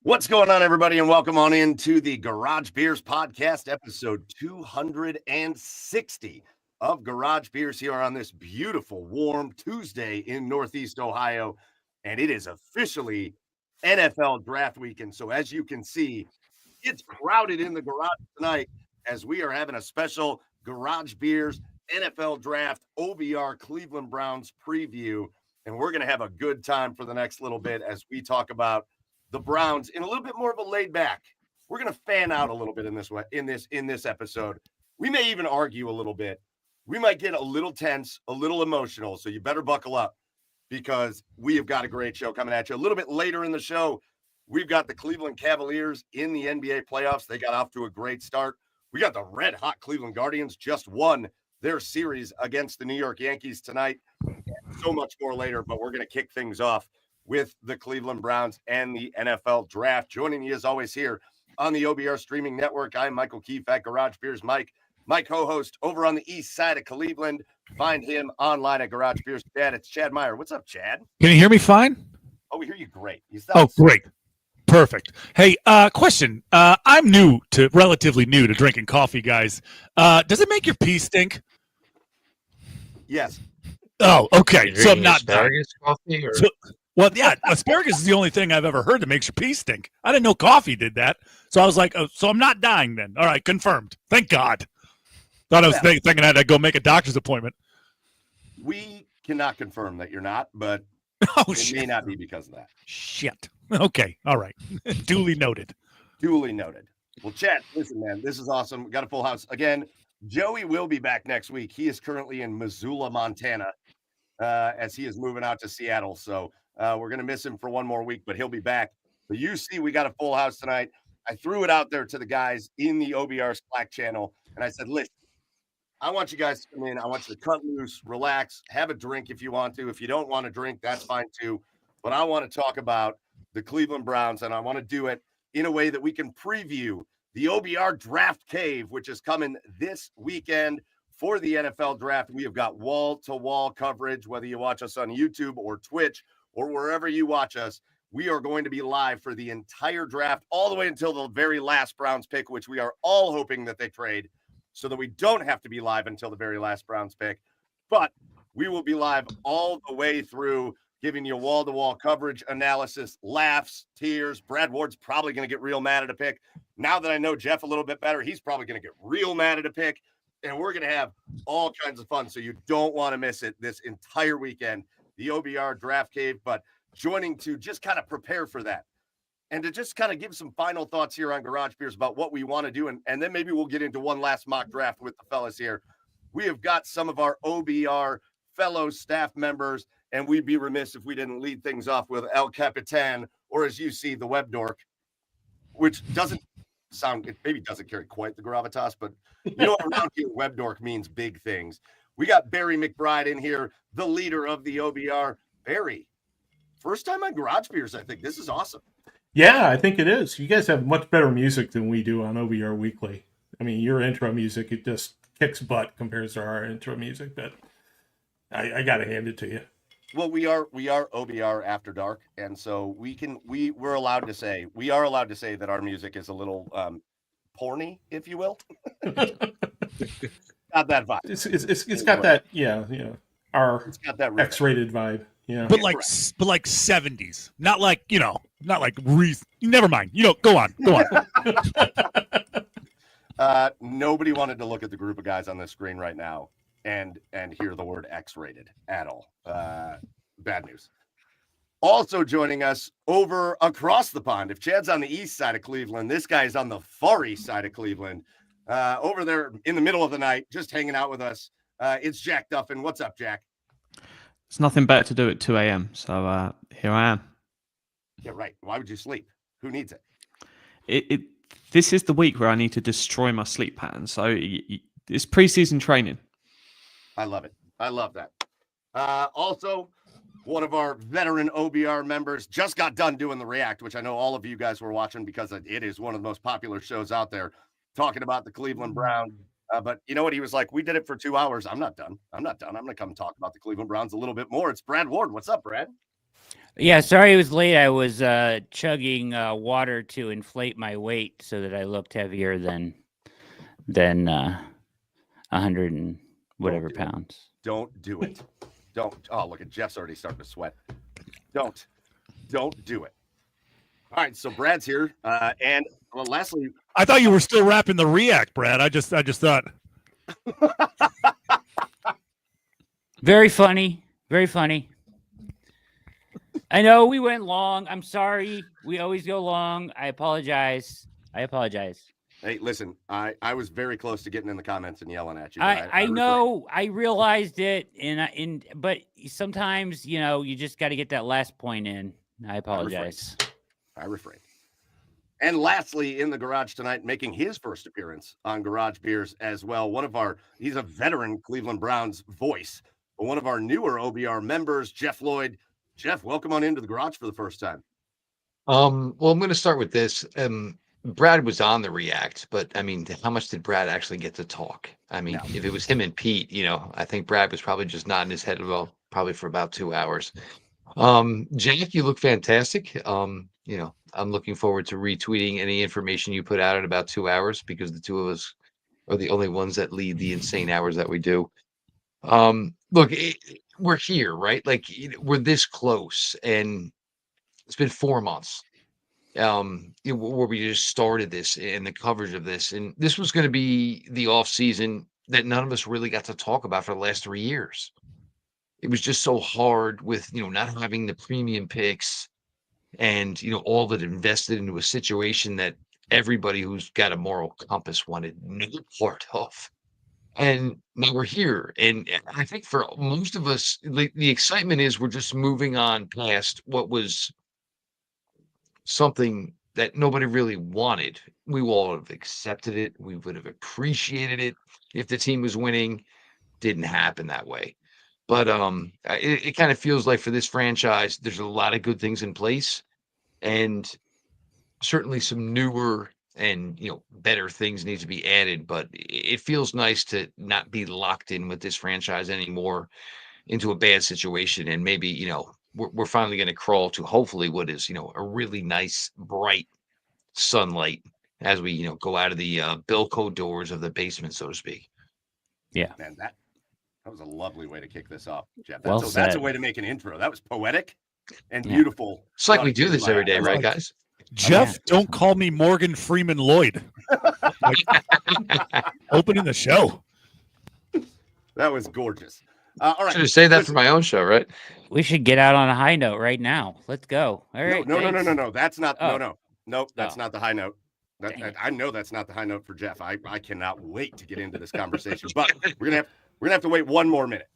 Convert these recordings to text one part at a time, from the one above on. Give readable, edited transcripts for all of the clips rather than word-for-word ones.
What's going on, everybody, and welcome on into the Garage Beers Podcast, episode 260 of Garage Beers here on this beautiful, warm Tuesday in Northeast Ohio, and it is officially NFL Draft Weekend. So as you can see, it's crowded in the garage tonight as we are having a special Garage Beers NFL Draft OBR Cleveland Browns preview, and we're going to have a good time for the next little bit as we talk about the Browns in a little bit more of a laid back. We're going to fan out a little bit in this episode. We may even argue a little bit. We might get a little tense, a little emotional. So you better buckle up because we have got a great show coming at you. A little bit later in the show, we've got the Cleveland Cavaliers in the NBA playoffs. They got off to a great start. We got the red hot Cleveland Guardians just won their series against the New York Yankees tonight. So much more later, but we're going to kick things off with the Cleveland Browns and the NFL Draft. Joining me as always here on the OBR Streaming Network, I'm Michael Keefe at Garage Beers. Mike, my co-host over on the east side of Cleveland. Find him online at Garage Beers. Chad, it's Chad Meyer. What's up, Chad? Can you hear me fine? Oh, we hear you great. Great. Perfect. Hey, question. I'm relatively new to drinking coffee, guys. Does it make your pee stink? Yes. Oh, okay. So I'm not asparagus coffee or... Well, yeah, asparagus is the only thing I've ever heard that makes your pee stink. I didn't know coffee did that. So I was like, oh, so I'm not dying then. All right, confirmed. Thank God. Thought I was thinking I had to go make a doctor's appointment. We cannot confirm that you're not, but it may not be because of that. Shit. Okay. All right. Duly noted. Duly noted. Well, Chad, listen, man, this is awesome. We got a full house. Again, Joey will be back next week. He is currently in Missoula, Montana, as he is moving out to Seattle. So we're going to miss him for one more week, but he'll be back. But you see, we got a full house tonight. I threw it out there to the guys in the OBR Slack channel, and I said, listen, I want you guys to come in. I want you to cut loose, relax, have a drink if you want to. If you don't want to drink, that's fine too. But I want to talk about the Cleveland Browns, and I want to do it in a way that we can preview the OBR Draft Cave, which is coming this weekend for the NFL Draft. We have got wall-to-wall coverage, whether you watch us on YouTube or Twitch or wherever you watch us. We are going to be live for the entire draft all the way until the very last Browns pick, which we are all hoping that they trade so that we don't have to be live until the very last Browns pick. But we will be live all the way through, giving you wall-to-wall coverage, analysis, laughs, tears. Brad Ward's probably going to get real mad at a pick. Now that I know Jeff a little bit better, he's probably going to get real mad at a pick. And we're going to have all kinds of fun. So you don't want to miss it this entire weekend, the OBR Draft Cave. But joining to just kind of prepare for that and to just kind of give some final thoughts here on Garage Beers about what we want to do. And then maybe we'll get into one last mock draft with the fellas here. We have got some of our OBR fellow staff members, and we'd be remiss if we didn't lead things off with El Capitan, or as you see, the Web Dork, which doesn't sound, it maybe doesn't carry quite the gravitas, but you know, around here, Web Dork means big things. We got Barry McBride in here, the leader of the OBR. Barry, first time on Garage Beers, I think. This is awesome. Yeah, I think it is. You guys have much better music than we do on OBR Weekly. I mean, your intro music, it just kicks butt compared to our intro music, but I got to hand it to you. Well, we are OBR After Dark, and so we're allowed to say, that our music is a little porny, if you will. Not that vibe. It's got that, yeah. It's got that X-rated vibe. Yeah. But like 70s. Not like, never mind. Go on. Nobody wanted to look at the group of guys on the screen right now and hear the word X-rated at all. Bad news. Also joining us over across the pond. If Chad's on the east side of Cleveland, this guy is on the far east side of Cleveland. Over there in the middle of the night, just hanging out with us. It's Jack Duffin. What's up, Jack? It's nothing better to do at 2 a.m. So here I am. Yeah, right. Why would you sleep? Who needs it? This is the week where I need to destroy my sleep pattern. So it's preseason training. I love it. I love that. Also, one of our veteran OBR members just got done doing the React, which I know all of you guys were watching because it is one of the most popular shows out there, talking about the Cleveland Browns. But you know what? He was like, we did it for 2 hours. I'm not done. I'm going to come talk about the Cleveland Browns a little bit more. It's Brad Ward. What's up, Brad? Yeah, sorry it was late. I was chugging water to inflate my weight so that I looked heavier than 100 and whatever Don't do it. pounds. Don't do it. Don't. Oh, look at Jeff's already starting to sweat. Don't do it. All right, so Brad's here, and well, lastly, I thought you were still wrapping the react, Brad. I just thought. Very funny. Very funny. I know we went long. I'm sorry. We always go long. I apologize. hey, listen, I was very close to getting in the comments and yelling at you. I know. I realized it, but sometimes you just got to get that last point in. I apologize. I refrained. And lastly, in the garage tonight, making his first appearance on Garage Beers as well. He's a veteran Cleveland Browns voice, but one of our newer OBR members, Jeff Lloyd. Jeff, welcome on into the garage for the first time. Well, I'm going to start with this. Brad was on the react, but I mean, how much did Brad actually get to talk? I mean, if it was him and Pete, I think Brad was probably just nodding his head probably for about 2 hours. Jack, you look fantastic. I'm looking forward to retweeting any information you put out in about 2 hours because the two of us are the only ones that lead the insane hours that we do. Look, we're here, right? Like we're this close, and it's been 4 months where we just started this and the coverage of this, and this was going to be the off season that none of us really got to talk about for the last 3 years. It was just so hard with not having the premium picks and all that invested into a situation that everybody who's got a moral compass wanted no part of. And now we're here. And I think for most of us, the excitement is we're just moving on past what was something that nobody really wanted. We all have accepted it. We would have appreciated it if the team was winning. Didn't happen that way. But it kind of feels like for this franchise, there's a lot of good things in place, and certainly some newer and better things need to be added. But it feels nice to not be locked in with this franchise anymore into a bad situation, and maybe we're finally going to crawl to hopefully what is a really nice bright sunlight as we go out of the Bilko doors of the basement, so to speak. Yeah, Man, that was a lovely way to kick this off, Jeff. That's a way to make an intro. That was poetic and beautiful. It's like we do this every day, right, guys? Jeff, don't call me Morgan Freeman Lloyd. Opening the show. That was gorgeous. All right. Should have saved that for my own show, right? we should get out on a high note right now. Let's go. All right. No. That's not. Oh. No. That's Oh. not the high note. Dang it. I know that's not the high note for Jeff. I cannot wait to get into this conversation. But we're gonna have to wait one more minute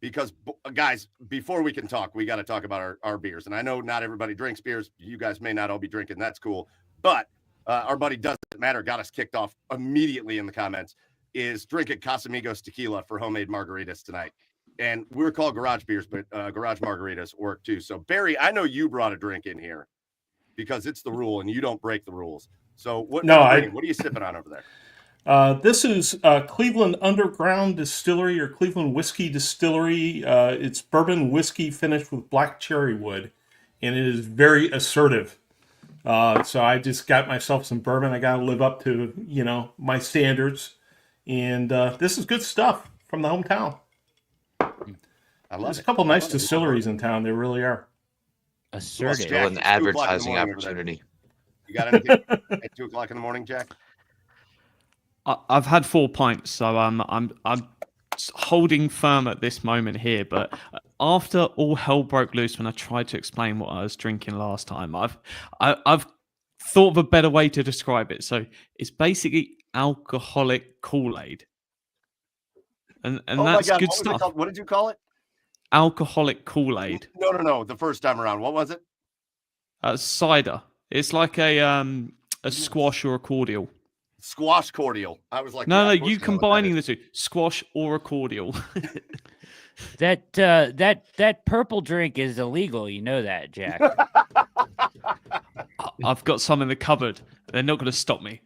because guys, before we can talk, we got to talk about our beers. And I know not everybody drinks beers. You guys may not all be drinking. That's cool. But our buddy Doesn't Matter got us kicked off immediately in the comments. Is drinking Casamigos tequila for homemade margaritas tonight. And we're called garage beers, but garage margaritas work too. So Barry, I know you brought a drink in here because it's the rule and you don't break the rules. So what are you sipping on over there? This is Cleveland Underground Distillery or Cleveland Whiskey Distillery. It's bourbon whiskey finished with black cherry wood, and it is very assertive. So I just got myself some bourbon. I got to live up to, my standards. And this is good stuff from the hometown. There's a couple nice distilleries in town. There really are. Assertive. Still an advertising opportunity. You got anything at 2:00 in the morning, Jack? I've had 4 pints, so I'm holding firm at this moment here. But after all hell broke loose when I tried to explain what I was drinking last time, I've thought of a better way to describe it. So it's basically alcoholic Kool-Aid, and that's good stuff. What did you call it? Alcoholic Kool-Aid. No. The first time around, what was it? Cider. It's like a squash or a cordial. Squash cordial. I was like, no, you combining the two, squash or a cordial. That purple drink is illegal. You know that, Jack. I've got some in the cupboard. They're not going to stop me.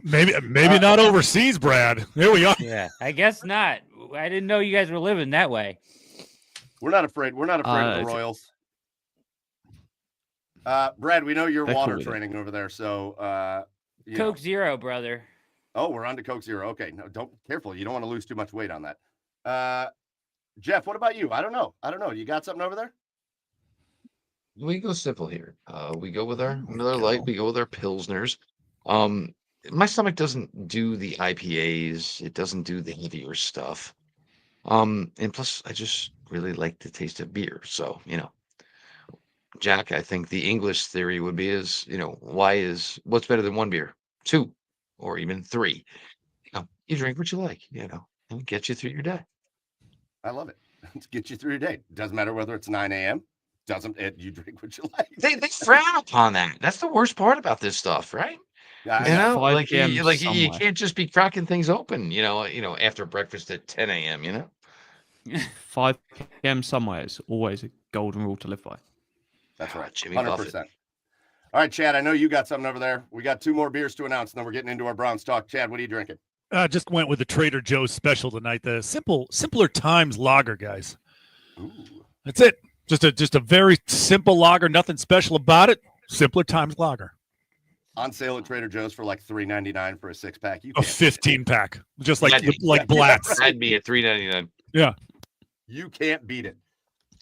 Maybe not overseas, Brad. Here we are. Yeah, I guess not. I didn't know you guys were living that way. We're not afraid. We're not afraid of the it's- Royals. Brad, we know you're They're water cool with it. training over there, so you Coke know. Zero, brother. Oh, we're on to Coke Zero. Okay, no, don't careful. You don't want to lose too much weight on that. Jeff, what about you? I don't know. You got something over there? We go simple here. We go with our Here we Miller Lite. go. We go with our Pilsners. My stomach doesn't do the IPAs. It doesn't do the heavier stuff. And plus, I just really like the taste of beer. So, Jack, I think the English theory would be what's better than one beer? Two, or even three. You drink what you like, and it gets you through your day. I love it. Let's get you through your day. Doesn't matter whether it's 9 a.m. You drink what you like. They frown upon that. That's the worst part about this stuff, right? I You know. know, 5 like p.m. you somewhere. can't just be cracking things open, after breakfast at 10 a.m., 5 p.m. somewhere is always a golden rule to live by. That's right. Jimmy 100%. Buffett. All right, Chad, I know you got something over there. We got 2 more beers to announce, and then we're getting into our Browns talk. Chad, what are you drinking? I just went with the Trader Joe's special tonight. The simpler times lager, guys. Ooh. That's it. Just a very simple lager. Nothing special about it. Simpler times lager. On sale at Trader Joe's for like $3.99 for a 6-pack. You A can't 15 pack, just like Yeah, Blatz. I'd be at $3.99. You can't beat it.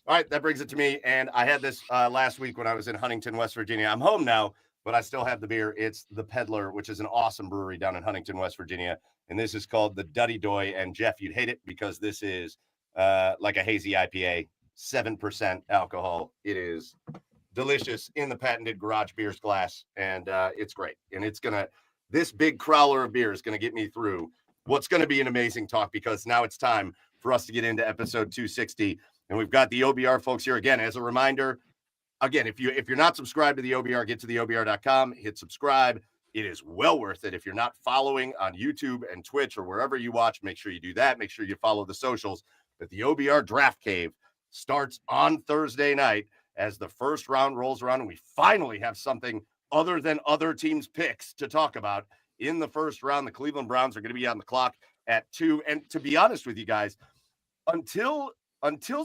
All right, that brings it to me. And I had this last week when I was in Huntington, West Virginia. I'm home now, but I still have the beer. It's the Peddler, which is an awesome brewery down in Huntington, West Virginia. And this is called the Duddy Doy. And Jeff, you'd hate it because this is like a hazy IPA, 7% alcohol. It is delicious in the patented Garage Beers glass. And it's great. And this big crowler of beer is going to get me through what's going to be an amazing talk, because now it's time for us to get into episode 260. And we've got the OBR folks here again. As a reminder, again, if you're not subscribed to the OBR, get to the OBR.com, hit subscribe. It is well worth it. If you're not following on YouTube and Twitch or wherever you watch, make sure you do that. Make sure you follow the socials. But the OBR Draft Cave starts on Thursday night as the first round rolls around, and we finally have something other than other teams' picks to talk about in the first round. The Cleveland Browns are going to be on the clock at 2. And to be honest with you guys, until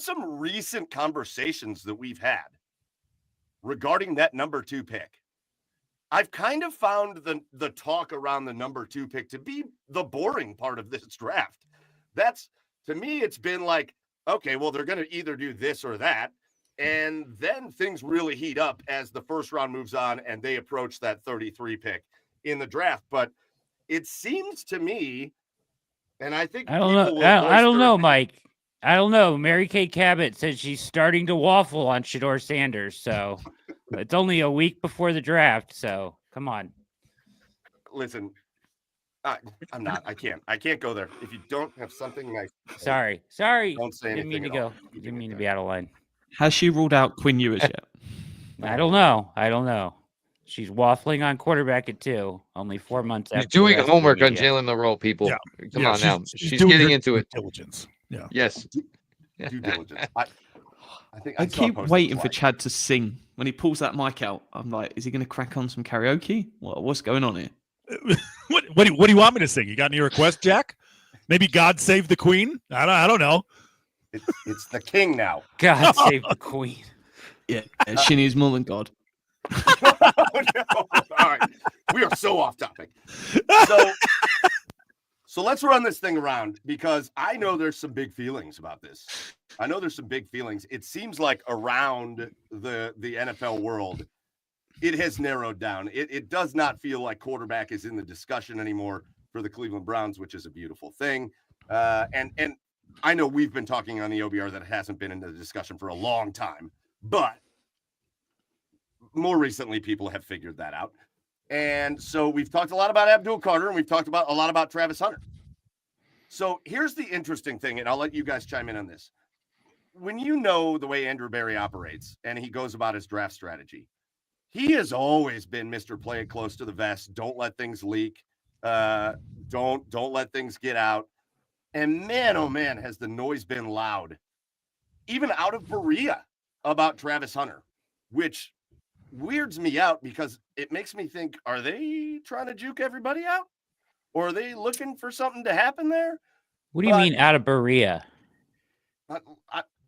some recent conversations that we've had regarding that number 2 pick, I've kind of found the talk around the number 2 pick to be the boring part of this draft. That's, to me, it's been like, okay, well, they're going to either do this or that. And then things really heat up as the first round moves on and they approach that 33 pick in the draft. But it seems to me, and I think I don't know, Mike. I don't know. Mary Kay Cabot said she's starting to waffle on Shador Sanders. So it's only a week before the draft. So come on. Listen, I'm not. I can't go there. If you don't have something nice. Sorry. Don't say anything. Didn't mean to go. Didn't mean to be out of line. Has she ruled out Quinn Ewers yet? I don't know. She's waffling on quarterback at 2, only 4 months after. He's doing the rest of the homework on media. Jalen Milroe, people. Yeah. Come Yeah, on now. She's doing getting her into it. Diligence. Yeah. Yes. Due diligence. I think I saw a keep post waiting that's for like, Chad to sing. When he pulls that mic out, I'm like, is he going to crack on some karaoke? What's going on here? What do you want me to sing? You got any requests, Jack? Maybe God Save the Queen? I don't know. It's the king now. God save the queen. Yeah, she needs more than God. Oh, no. All right. We are so off topic. So let's run this thing around, because I know there's some big feelings about this. It seems like around the NFL world, it has narrowed down. It does not feel like quarterback is in the discussion anymore for the Cleveland Browns, which is a beautiful thing. And I know we've been talking on the OBR that it hasn't been in the discussion for a long time, but more recently, people have figured that out. And so we've talked a lot about Abdul Carter, and we've talked a lot about Travis Hunter. So here's the interesting thing, and I'll let you guys chime in on this. When you know the way Andrew Berry operates and he goes about his draft strategy, he has always been Mr. Play it close to the vest. Don't let things leak. Don't let things get out. And man, oh man, has the noise been loud, even out of Berea, about Travis Hunter, which weirds me out because it makes me think, are they trying to juke everybody out? Or are they looking for something to happen there? What do you mean out of Berea?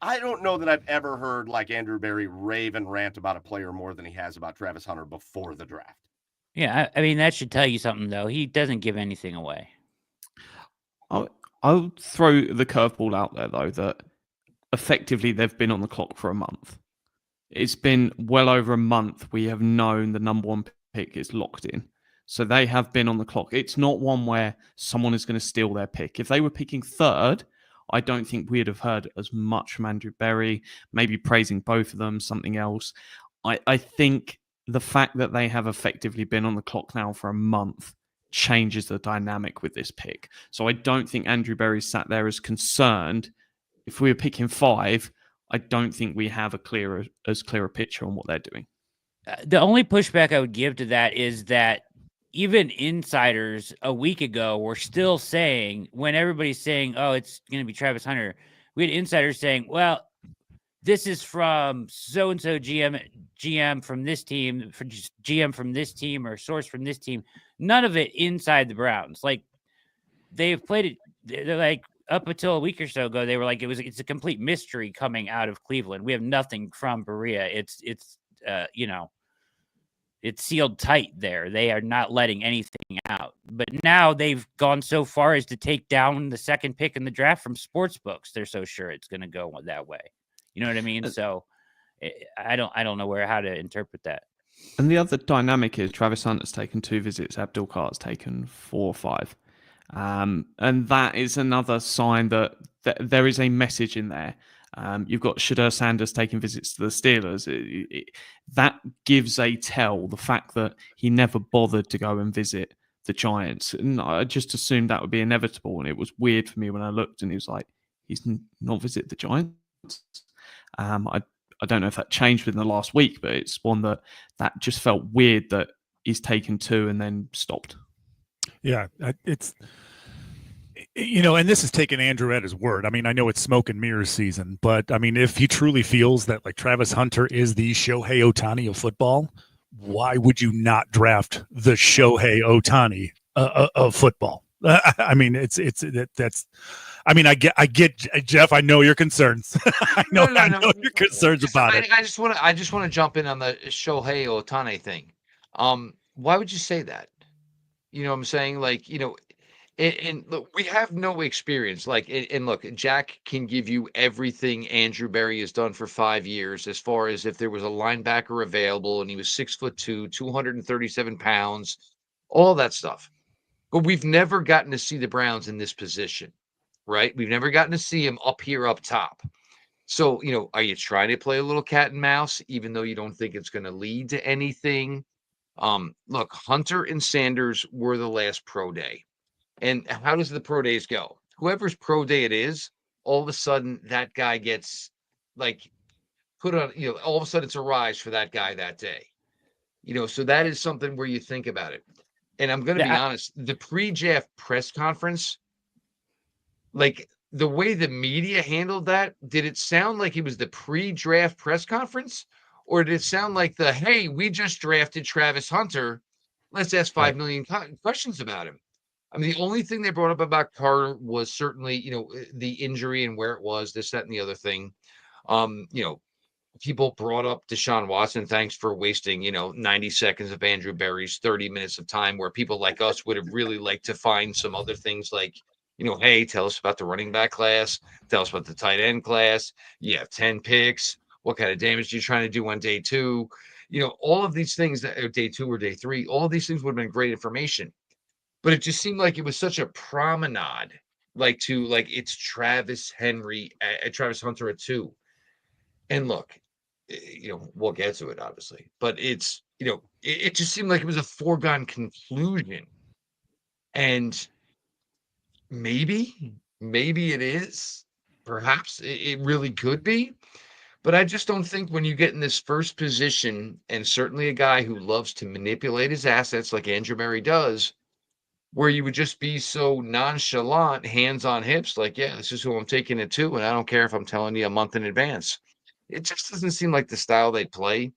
I don't know that I've ever heard like Andrew Berry rave and rant about a player more than he has about Travis Hunter before the draft. Yeah, I mean that should tell you something though. He doesn't give anything away. I'll throw the curveball out there though that effectively they've been on the clock for a month. It's been well over a month. We have known the number one pick is locked in. So they have been on the clock. It's not one where someone is going to steal their pick. If they were picking third, I don't think we'd have heard as much from Andrew Berry, maybe praising both of them, something else. I think the fact that they have effectively been on the clock now for a month changes the dynamic with this pick. So I don't think Andrew Berry sat there as concerned. If we were picking 5, I don't think we have as clear a picture on what they're doing. The only pushback I would give to that is that even insiders a week ago were still saying, when everybody's saying, oh, it's going to be Travis Hunter, we had insiders saying, well, this is from so-and-so GM from this team, for GM from this team, or source from this team. None of it inside the Browns. Like, they've played it. They're like, up until a week or so ago, they were like, it's a complete mystery coming out of Cleveland. We have nothing from Berea. It's sealed tight there. They are not letting anything out. But now they've gone so far as to take down the second pick in the draft from sports books. They're so sure it's going to go that way. You know what I mean? So I don't know how to interpret that. And the other dynamic is Travis Hunter's taken 2 visits. Abdul Carter's taken 4 or 5. And that is another sign that there is a message in there. You've got Shadur Sanders taking visits to the Steelers. That gives a tell, the fact that he never bothered to go and visit the Giants. And I just assumed that would be inevitable. And it was weird for me when I looked and he was like, he's not visited the Giants. I don't know if that changed within the last week, but it's one that just felt weird that he's taken 2 and then stopped. Yeah, it's, and this is taking Andrew at his word. I mean, I know it's smoke and mirrors season, but I mean, if he truly feels that like Travis Hunter is the Shohei Ohtani of football, why would you not draft the Shohei Ohtani of football? I mean, I get Jeff. I know your concerns. I know your concerns about it. I just want to jump in on the Shohei Ohtani thing. Why would you say that? You know what I'm saying? Like, and look, we have no experience. Like, and look, Jack can give you everything Andrew Berry has done for 5 years, as far as if there was a linebacker available and he was 6'2", 237 pounds, all that stuff. But we've never gotten to see the Browns in this position, right? We've never gotten to see him up here, up top. So, are you trying to play a little cat and mouse, even though you don't think it's going to lead to anything? Look, Hunter and Sanders were the last pro day. And how does the pro days go? Whoever's pro day it is, all of a sudden that guy gets like put on, all of a sudden it's a rise for that guy that day. So that is something where you think about it. And I'm going to be honest, the pre-draft press conference, like the way the media handled that, did it sound like it was the pre-draft press conference? Or did it sound like hey, we just drafted Travis Hunter. Let's ask 5 million questions about him. I mean, the only thing they brought up about Carter was certainly, the injury and where it was, this, that, and the other thing. People brought up Deshaun Watson. Thanks for wasting, 90 seconds of Andrew Berry's 30 minutes of time, where people like us would have really liked to find some other things like, hey, tell us about the running back class. Tell us about the tight end class. You have 10 picks. What kind of damage are you trying to do on day 2? All of these things that are day 2 or day 3, all of these things would have been great information. But it just seemed like it was such a promenade, it's Travis Hunter at 2. And look, we'll get to it obviously, but it's, it just seemed like it was a foregone conclusion. And maybe it is, perhaps it really could be. But I just don't think when you get in this first position, and certainly a guy who loves to manipulate his assets like Andrew Berry does, where you would just be so nonchalant, hands on hips, like, yeah, this is who I'm taking it to, and I don't care if I'm telling you a month in advance. It just doesn't seem like the style they play.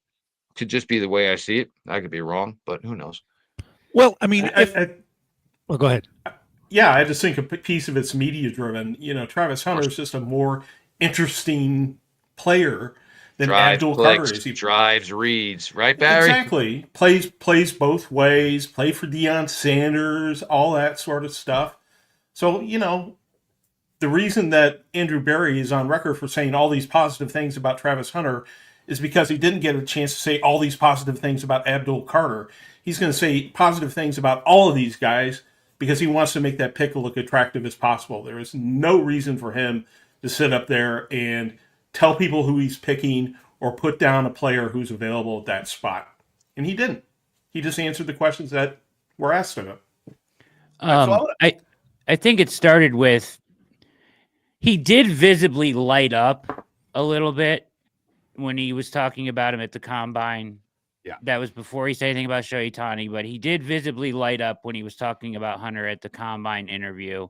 Could just be the way I see it. I could be wrong, but who knows? Well, I mean, well, go ahead. Yeah, I just think a piece of it's media driven. Travis Hunter is just a more interesting player than Drives, Abdul Carter clicks, is. He drives, reads. Right, Barry? exactly plays both ways. Play for Deion Sanders, all that sort of stuff. So the reason that Andrew Berry is on record for saying all these positive things about Travis Hunter is because he didn't get a chance to say all these positive things about Abdul Carter. He's going to say positive things about all of these guys because he wants to make that pick look attractive as possible. There is no reason for him to sit up there and tell people who he's picking or put down a player who's available at that spot. And he didn't. He just answered the questions that were asked of him. I think it started with he did visibly light up a little bit when he was talking about him at the combine. Yeah. That was before he said anything about Shohei Ohtani, but he did visibly light up when he was talking about Hunter at the combine interview.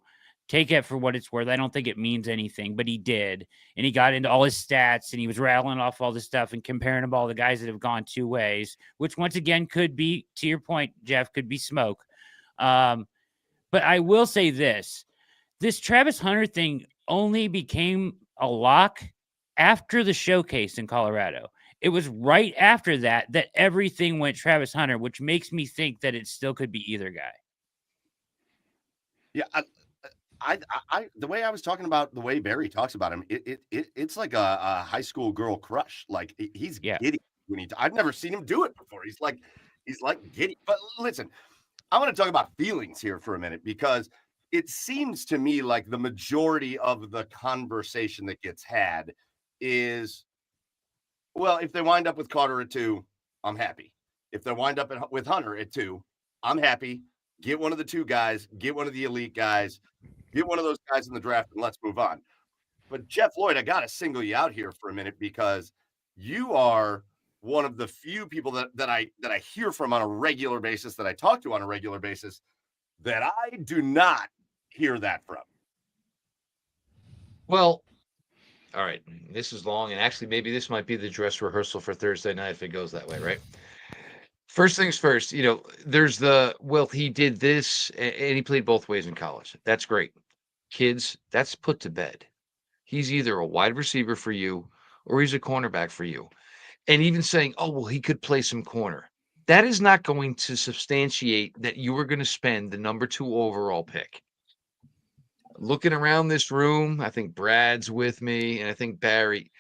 Take it for what it's worth. I don't think it means anything, but he did. And he got into all his stats and he was rattling off all this stuff and comparing them all the guys that have gone two ways, which once again could be, to your point, Jeff, could be smoke. But I will say this Travis Hunter thing only became a lock after the showcase in Colorado. It was right after that everything went Travis Hunter, which makes me think that it still could be either guy. Yeah, I the way I was talking about the way Barry talks about him, it's like a high school girl crush. Like he's giddy when I've never seen him do it before. He's like giddy. But listen, I want to talk about feelings here for a minute because it seems to me like the majority of the conversation that gets had is, well, if they wind up with Carter at 2, I'm happy. If they wind up with Hunter at 2, I'm happy. Get one of the 2 guys, get one of the elite guys, get one of those guys in the draft, and let's move on. But Jeff Lloyd, I got to single you out here for a minute because you are one of the few people that I hear from on a regular basis, that I talk to on a regular basis, that I do not hear that from. Well, all right. This is long, and actually, maybe this might be the dress rehearsal for Thursday night if it goes that way, right? First things first, there's he did this, and he played both ways in college. That's great. Kids, that's put to bed. He's either a wide receiver for you or he's a cornerback for you. And even saying, oh, well, he could play some corner. That is not going to substantiate that you are going to spend the number 2 overall pick. Looking around this room, I think Brad's with me, and I think Barry.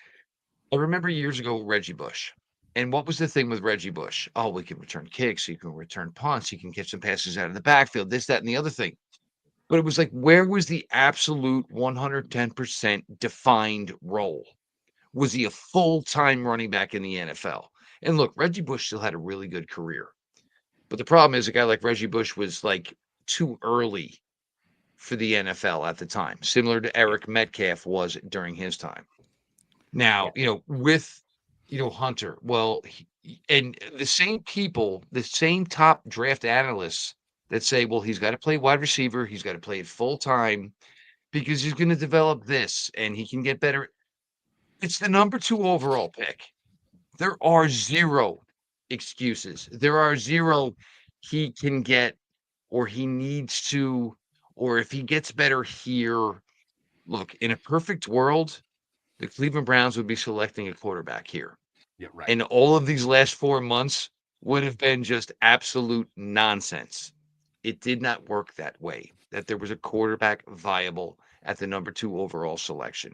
I remember years ago, Reggie Bush. And what was the thing with Reggie Bush? Oh, we can return kicks, he can return punts, he can catch some passes out of the backfield, this, that, and the other thing. But it was like, where was the absolute 110% defined role? Was he a full-time running back in the NFL? And look, Reggie Bush still had a really good career. But the problem is a guy like Reggie Bush was like too early for the NFL at the time, similar to Eric Metcalf was during his time. Now, with, Hunter, well, and the same people, the same top draft analysts that say, well, he's got to play wide receiver, he's got to play it full time because he's going to develop this and he can get better. It's the number 2 overall pick. There are 0 excuses. There are 0 he can get or he needs to, or if he gets better here. Look, in a perfect world, the Cleveland Browns would be selecting a quarterback here. Yeah, right. And all of these last 4 months would have been just absolute nonsense. It did not work that way, that there was a quarterback viable at the number 2 overall selection.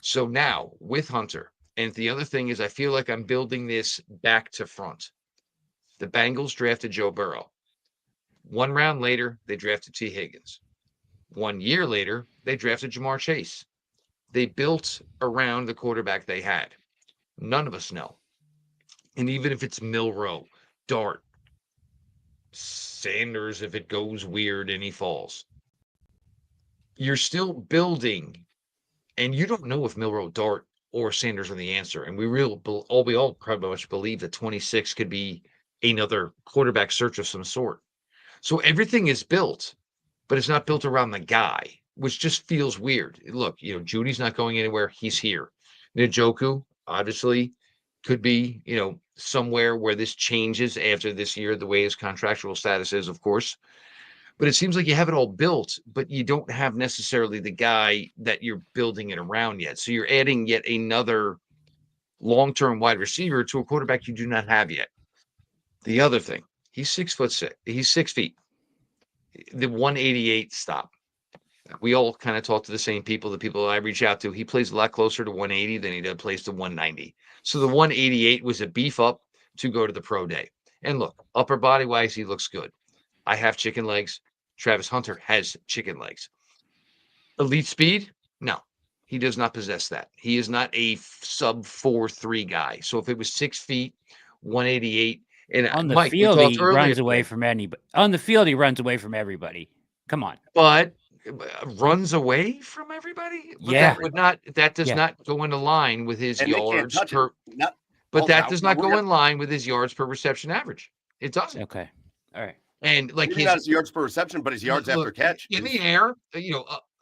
So now with Hunter, and the other thing is I feel like I'm building this back to front. The Bengals drafted Joe Burrow. 1 round later, they drafted T. Higgins. 1 year later, they drafted Jamar Chase. They built around the quarterback they had. None of us know. And even if it's Milroe, Dart, Sanders, if it goes weird and he falls, you're still building. And you don't know if Milroe, Dart, or Sanders are the answer. And we all pretty much believe that 26 could be another quarterback search of some sort. So everything is built, but it's not built around the guy, which just feels weird. Look, Judy's not going anywhere. He's here. Njoku, obviously, could be, somewhere where this changes after this year, the way his contractual status is, of course. But it seems like you have it all built, but you don't have necessarily the guy that you're building it around yet. So you're adding yet another long-term wide receiver to a quarterback you do not have yet. The other thing, he's 6'6". He's 6 feet. The 188 stop. We all kind of talk to the same people, the people I reach out to. He plays a lot closer to 180 than he plays to 190. So the 188 was a beef up to go to the pro day. And look, upper body wise, he looks good. I have chicken legs. Travis Hunter has chicken legs. Elite speed? No, he does not possess that. He is not a sub 4.3 guy. So if it was 6 feet, 188, and On the Mike, we field, talked he earlier runs away today, from anybody. On the field, he runs away from everybody. Come on. but runs away from everybody. But Yeah. that does Yeah. not go into line with his And they can't yards touch it. per. Not- But Hold that on, does now not we're go gonna- in line with his yards per reception average. It doesn't. Okay. All right. And like Maybe his not his yards per reception, but his yards after look, catch. in the air,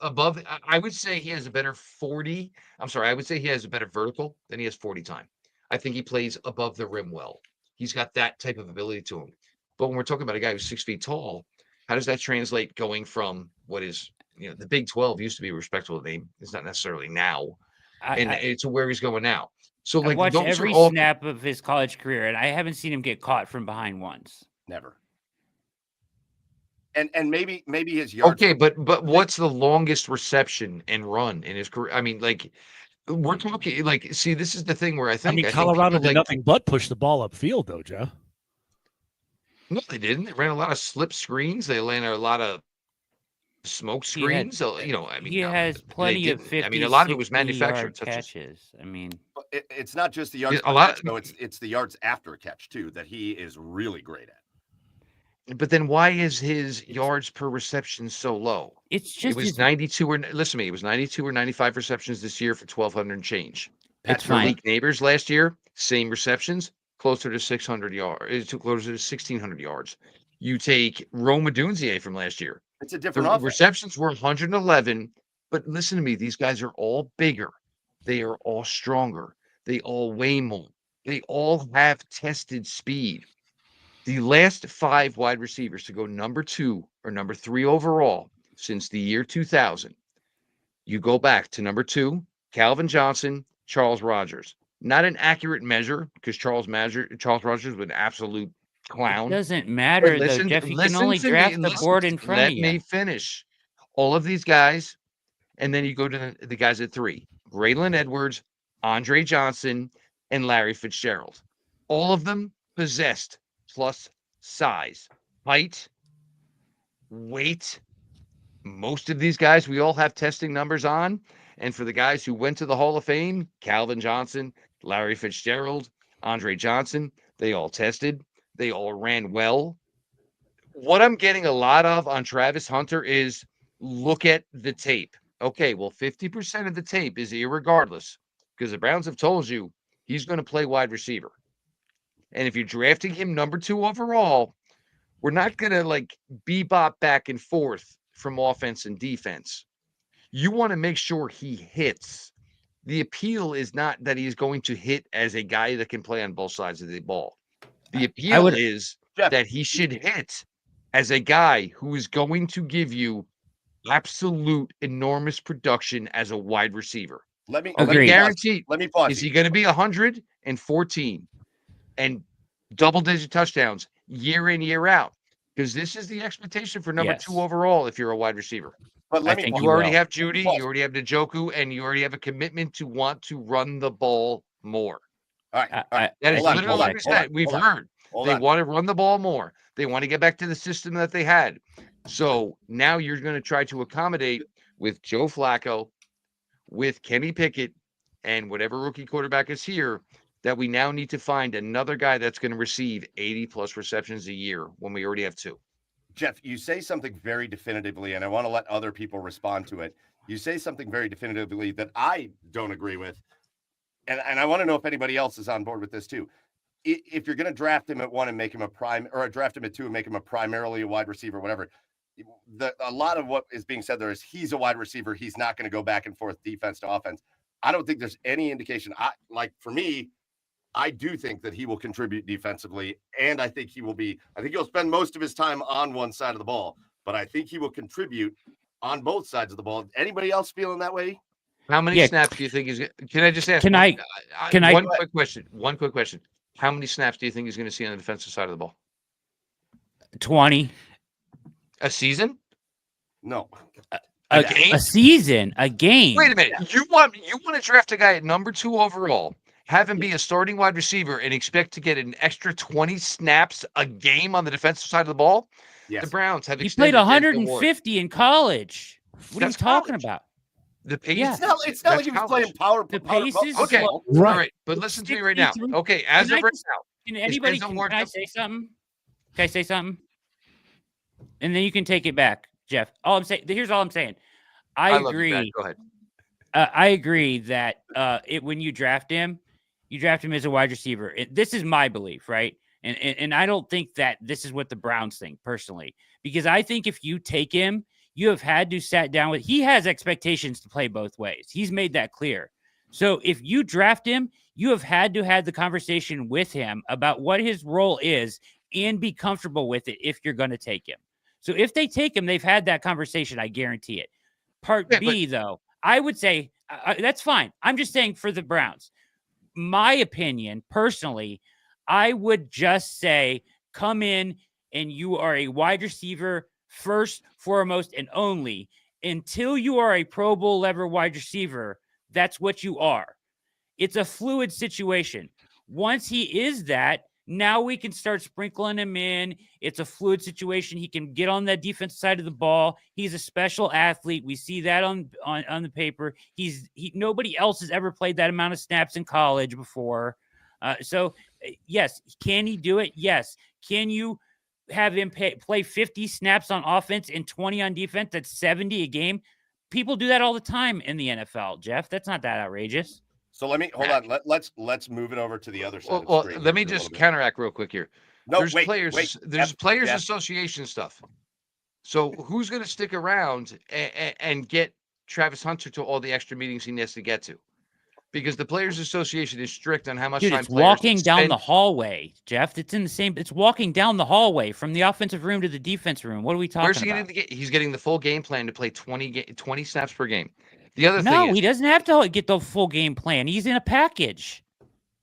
above. I would say he has a better 40. I'm sorry, I would say he has a better vertical than he has 40 time. I think he plays above the rim well. He's got that type of ability to him. But when we're talking about a guy who's 6 feet tall, how does that translate going from what is, the Big 12 used to be a respectable name. It's not necessarily now. And it's where he's going now. So I like watched those are every all snap of his college career, and I haven't seen him get caught from behind once. Never. And maybe his yards. okay, but what's the longest reception and run in his career? I mean, like we're talking like see, this is the thing where I think Colorado people, did nothing but push the ball upfield, though, Joe. No, they didn't. They ran a lot of slip screens. They ran a lot of smoke He had- screens. So, I mean, he no, has they plenty of didn't. 50, I mean, a lot of it was 60 manufactured. yard Such as, catches. I mean, It's not just the yards Yeah, per a lot- catch, though. It's the yards after catch too that he is really great at. but then why is his yards per reception so low? it's It just was his, 92 or listen to me. It was 92 or 95 receptions this year for 1,200 and change. it's For fine. League neighbors last year, same receptions, closer to 600 yards, closer to 1,600 yards. You take Roma Dunzier from last year. It's a The different offense. receptions were 111, but listen to me, these guys are all bigger. They are all stronger. They all weigh more. They all have tested speed. The last 5 wide receivers to go number 2 or number 3 overall since the year 2000. You go back to number 2, Calvin Johnson, Charles Rogers. Not an accurate measure because Charles Rogers was an absolute It clown. doesn't But matter, though, Jeff. You can only to me, draft the listen board to- in front let of me you. finish. All of these guys, and then you go to the guys at 3. Braylon Edwards, Andre Johnson, and Larry Fitzgerald. All of them possessed plus size, height, weight. Most of these guys, we all have testing numbers on. And for the guys who went to the Hall of Fame, Calvin Johnson, Larry Fitzgerald, Andre Johnson, they all tested. They all ran well. What I'm getting a lot of on Travis Hunter is look at the tape. Okay, well, 50% of the tape is irregardless because the Browns have told you he's going to play wide receiver. And if you're drafting him number 2 overall, we're not going to like bebop back and forth from offense and defense. You want to make sure he hits. The appeal is not that he's going to hit as a guy that can play on both sides of the ball. The appeal is Jeff, that he should hit as a guy who is going to give you absolute enormous production as a wide receiver. let me Agreed. Guaranteed. Let me pause. Is you. he going to be 114 and double-digit touchdowns year in, year out? Because this is the expectation for number Yes. 2 overall if you're a wide receiver. But let I me think pause. You already will. have Judy, Pause. you already have Njoku, and you already have a commitment to want to run the ball more. All right. All right. That is Hold on, literally hold what on, we hold said. on, We've hold on, heard. hold They on. want to run the ball more. They want to get back to the system that they had. So now you're going to try to accommodate with Joe Flacco, with Kenny Pickett, and whatever rookie quarterback is here, that we now need to find another guy that's going to receive 80 plus receptions a year when we already have 2. Jeff, you say something very definitively, and I want to let other people respond to it. You say something very definitively that I don't agree with. And I want to know if anybody else is on board with this too. If you're going to draft him at 1 and make him a prime, or draft him at 2 and make him a primarily a wide receiver, whatever, a lot of what is being said there is he's a wide receiver. He's not going to go back and forth defense to offense. I don't think there's any indication. For me, I do think that he will contribute defensively, and I think he'll spend most of his time on one side of the ball. but I think he will contribute on both sides of the ball. Anybody else feeling that way? How many Yeah. snaps do you think he's? Can I just ask? Can I- can I- One quick question. One quick question. How many snaps do you think he's going to see on the defensive side of the ball? 20. A season? No. A, game? a season, a game. Wait a minute. You want to draft a guy at number 2 overall, have him be a starting wide receiver, and expect to get an extra 20 snaps a game on the defensive side of the ball? Yes. The Browns have He extended played Denzel Ward. 150 in college. What That's are you talking college. about? The pace. Yeah. It's not like he was playing power. The power- pace is Okay. slow. Right. All right, but listen to me right now. 63 Okay, as Can of I right just- now, Can anybody? Denzel Can Ward I up- say something? Can I say something? And then you can take it back, Jeff. All I'm saying. Here's all I'm saying. I love you, Brad. agree. Go ahead. I agree that when you draft him as a wide receiver. This is my belief, right? And I don't think that this is what the Browns think personally, because I think if you take him, you have had to sat down with. He has expectations to play both ways. He's made that clear. So if you draft him, you have had to have the conversation with him about what his role is and be comfortable with it if you're going to take him. So if they take him, they've had that conversation. I guarantee it. Part Yeah, B, though, I would say that's fine. I'm just saying for the Browns, my opinion personally, I would just say come in and you are a wide receiver first, foremost, and only until you are a Pro Bowl level wide receiver. That's what you are. It's a fluid situation. Once he is that, now we can start sprinkling him in. It's a fluid situation. He can get on that defensive side of the ball. He's a special athlete. We see that on the paper. Nobody else has ever played that amount of snaps in college before. So yes, can he do it? Yes. Can you have him play 50 snaps on offense and 20 on defense? That's 70 a game. People do that all the time in the NFL, Jeff. That's not that outrageous. So let me hold on. Let's move it over to the other side. Well, of the screen let me here for a just little bit. counteract real quick here. No, There's wait, players. wait. There's Jeff, players Jeff. association stuff. So who's going to stick around and get Travis Hunter to all the extra meetings he needs to get to? Because the Players Association is strict on how much Dude, time it's players walking down spend. the hallway, Jeff. It's in the same. It's walking down the hallway from the offensive room to the defense room. What are we talking Where's he about? getting he's getting the full game plan to play 20 snaps per game. The other thing No, is he doesn't have to get the full game plan. He's in a package.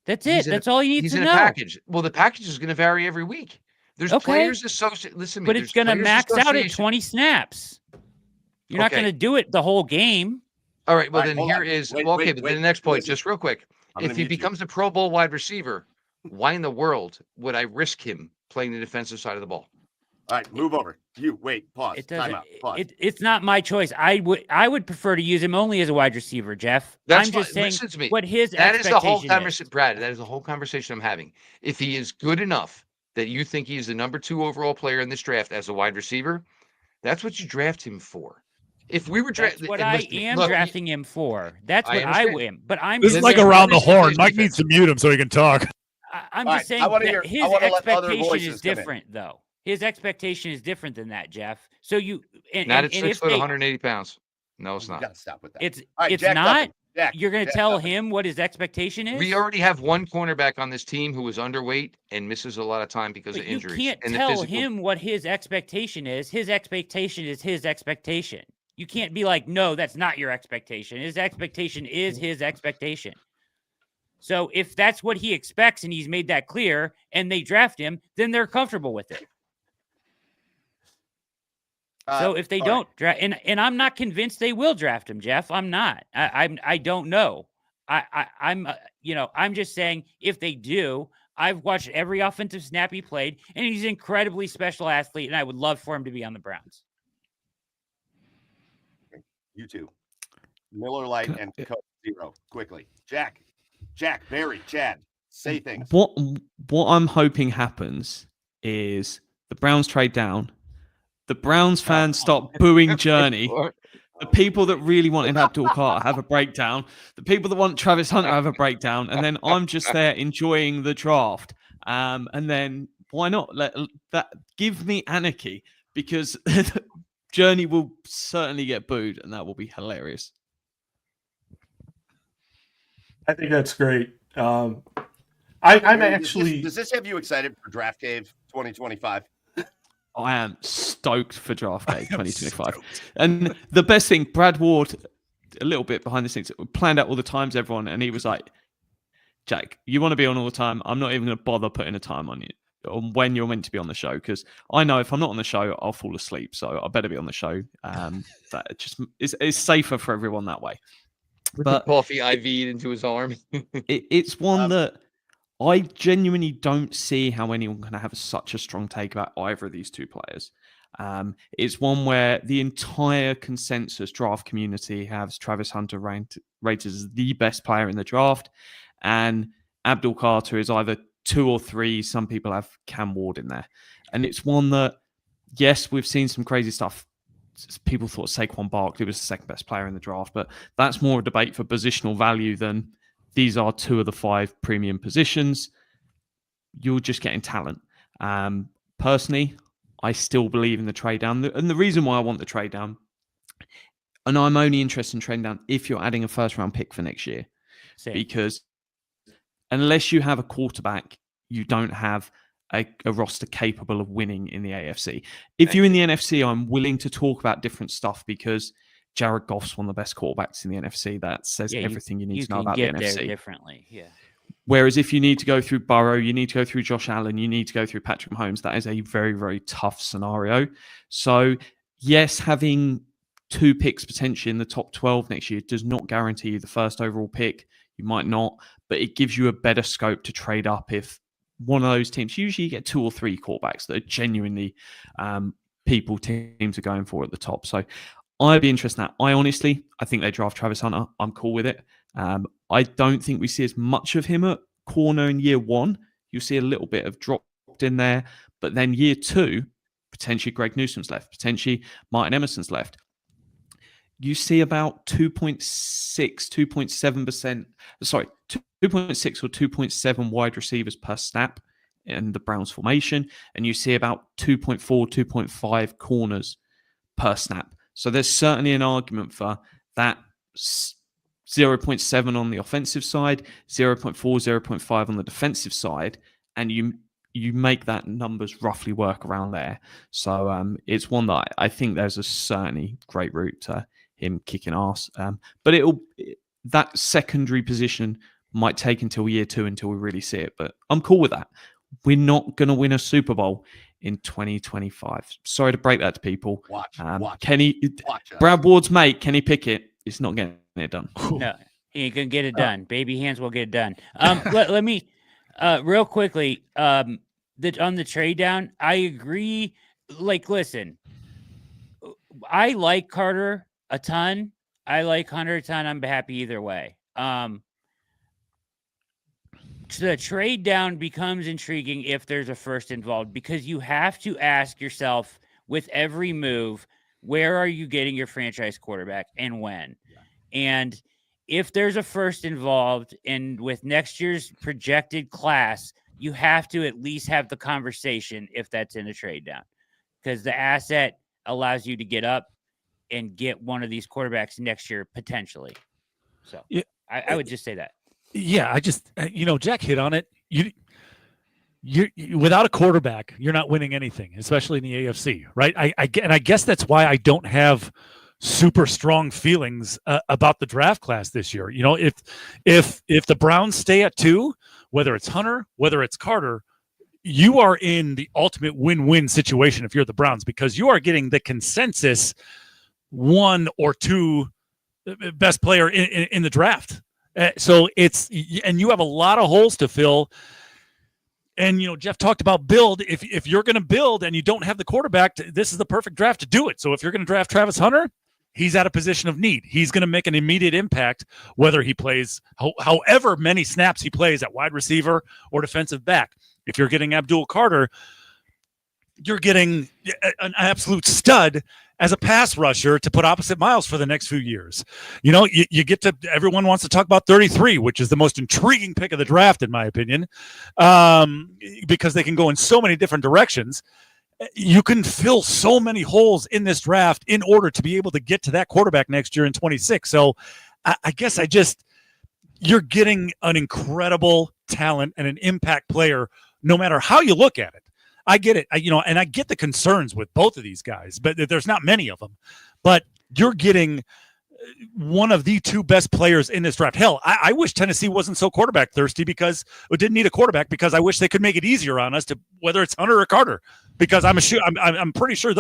That's He's it. in a- That's all you need he's to in know. a package. Well, the package is going to vary every week. There's Okay. Players Association. Listen to me. But there's it's going to Players max out at Association- 20 snaps. You're not Okay. going to do it the whole game. All right. Well, All right, then hold here on. is Wait, okay. wait, But wait. then the next point, Listen. just real quick. I'm gonna If he mute you. becomes a Pro Bowl wide receiver, why in the world would I risk him playing the defensive side of the ball? All right, move over. You wait. Pause. It Time doesn't. out. Pause. It's not my choice. I would prefer to use him only as a wide receiver, Jeff. That's I'm just fine. saying Listen to me. what his That is the whole expectation is. conversation, Brad. That is the whole conversation I'm having. If he is good enough that you think he's the number 2 overall player in this draft as a wide receiver, that's what you draft him for. If we were That's drafting, what I am drafting him for. That's I what I understand. am. But I'm This just is like saying, around the Listen to horn. his Mike defense. needs to mute him so he can talk. I'm All just right, saying I wanna that hear- his I wanna let other expectation voices is come in. different, though. His expectation is different than that, Jeff. So you Not at and 6 if foot, they- 180 pounds. No, it's You not. got to stop with that. it's All right, it's Jack not. Duffin. Jack, You're going to Jack tell Duffin. him what his expectation is. We already have one cornerback on this team who is underweight and misses a lot of time because But of you injuries. can't and the tell physical- him what his expectation is. His expectation is his expectation. You can't be like, no, that's not your expectation. His expectation is his expectation. So if that's what he expects and he's made that clear and they draft him, then they're comfortable with it. So if they all don't draft, and I'm not convinced they will draft him, Jeff. I'm not. I don't know. I'm just saying if they do, I've watched every offensive snap he played, and he's an incredibly special athlete, and I would love for him to be on the Browns. You two, Miller Lite and Coke Zero. Quickly, Jack, Barry, Chad, say things. What I'm hoping happens is the Browns trade down. The Browns fans stop booing Journey. The people that really wanted Abdul Carter have a breakdown. The people that want Travis Hunter have a breakdown. And then I'm just there enjoying the draft. And then why not give me anarchy? Because Journey will certainly get booed, and that will be hilarious. I think that's great. I'm Barry, actually. Does this have you excited for Draft Cave 2025? I am stoked for Draft Day 2025. And the best thing, Brad Ward, a little bit behind the scenes, planned out all the times, everyone, and he was like, Jack, you want to be on all the time? I'm not even going to bother putting a time on you on when you're meant to be on the show, because I know if I'm not on the show, I'll fall asleep. So I better be on the show. That just is safer for everyone that way. With the coffee IV'd into his arm. It's one that I genuinely don't see how anyone can have such a strong take about either of these two players. It's one where the entire consensus draft community has Travis Hunter rated as the best player in the draft, and Abdul Carter is either 2 or 3. Some people have Cam Ward in there. And it's one that, yes, we've seen some crazy stuff. People thought Saquon Barkley was the second best player in the draft, but that's more a debate for positional value than these are 2 of the 5 premium positions. You're just getting talent. Personally, I still believe in the trade down. And the reason why I want the trade down, and I'm only interested in trading down if you're adding a first round pick for next year. Same. Because unless you have a quarterback, you don't have a roster capable of winning in the AFC. If you're in the NFC, I'm willing to talk about different stuff because Jared Goff's one of the best quarterbacks in the NFC. That says everything you need to know about the NFC. There differently, yeah. Whereas if you need to go through Burrow, you need to go through Josh Allen, you need to go through Patrick Mahomes, that is a very, very tough scenario. So, yes, having 2 picks potentially in the top 12 next year does not guarantee you the first overall pick. You might not, but it gives you a better scope to trade up if one of those teams, usually you get 2 or 3 quarterbacks that are genuinely teams are going for at the top. So I'd be interested in that. I think they draft Travis Hunter. I'm cool with it. I don't think we see as much of him at corner in year 1. You'll see a little bit of dropped in there, but then year 2, potentially Greg Newsom's left, potentially Martin Emerson's left. You see about 2.6 or 2.7 wide receivers per snap in the Browns formation, and you see about 2.4, 2.5 corners per snap. So there's certainly an argument for that 0.7 on the offensive side, 0.4, 0.5 on the defensive side, and you make that numbers roughly work around there. So it's one that I think there's a certainly great route to him kicking ass. But that secondary position might take until year 2 until we really see it. But I'm cool with that. We're not going to win a Super Bowl in 2025. Sorry to break that to people. Watch Brad Ward's mate, Kenny Pickett, is not getting it done. No, he ain't gonna get it done. Baby hands will get it done. Let me real quickly on the trade down. I agree. Like, listen, I like Carter a ton. I like Hunter a ton. I'm happy either way. The trade down becomes intriguing if there's a first involved, because you have to ask yourself with every move, where are you getting your franchise quarterback and when? Yeah. And if there's a first involved, and with next year's projected class, you have to at least have the conversation if that's in a trade down, because the asset allows you to get up and get one of these quarterbacks next year potentially. So yeah, I would just say that. Yeah, I just Jack hit on it. You without a quarterback, you're not winning anything, especially in the AFC, right? I guess that's why I don't have super strong feelings about the draft class this year. If the Browns stay at 2, whether it's Hunter, whether it's Carter, you are in the ultimate win-win situation if you're the Browns, because you are getting the consensus 1 or 2 best player in the draft. So and you have a lot of holes to fill. And, Jeff talked about build. If you're going to build and you don't have the quarterback, this is the perfect draft to do it. So if you're going to draft Travis Hunter, he's at a position of need. He's going to make an immediate impact, whether he plays however many snaps he plays at wide receiver or defensive back. If you're getting Abdul Carter, you're getting an absolute stud as a pass rusher to put opposite Miles for the next few years. You get to, everyone wants to talk about 33, which is the most intriguing pick of the draft, in my opinion, because they can go in so many different directions. You can fill so many holes in this draft in order to be able to get to that quarterback next year in 26. So I guess you're getting an incredible talent and an impact player, no matter how you look at it. I get it. And I get the concerns with both of these guys, but there's not many of them. But you're getting one of the two best players in this draft. Hell, I wish Tennessee wasn't so quarterback thirsty because it didn't need a quarterback, because I wish they could make it easier on us to whether it's Hunter or Carter, because I'm pretty sure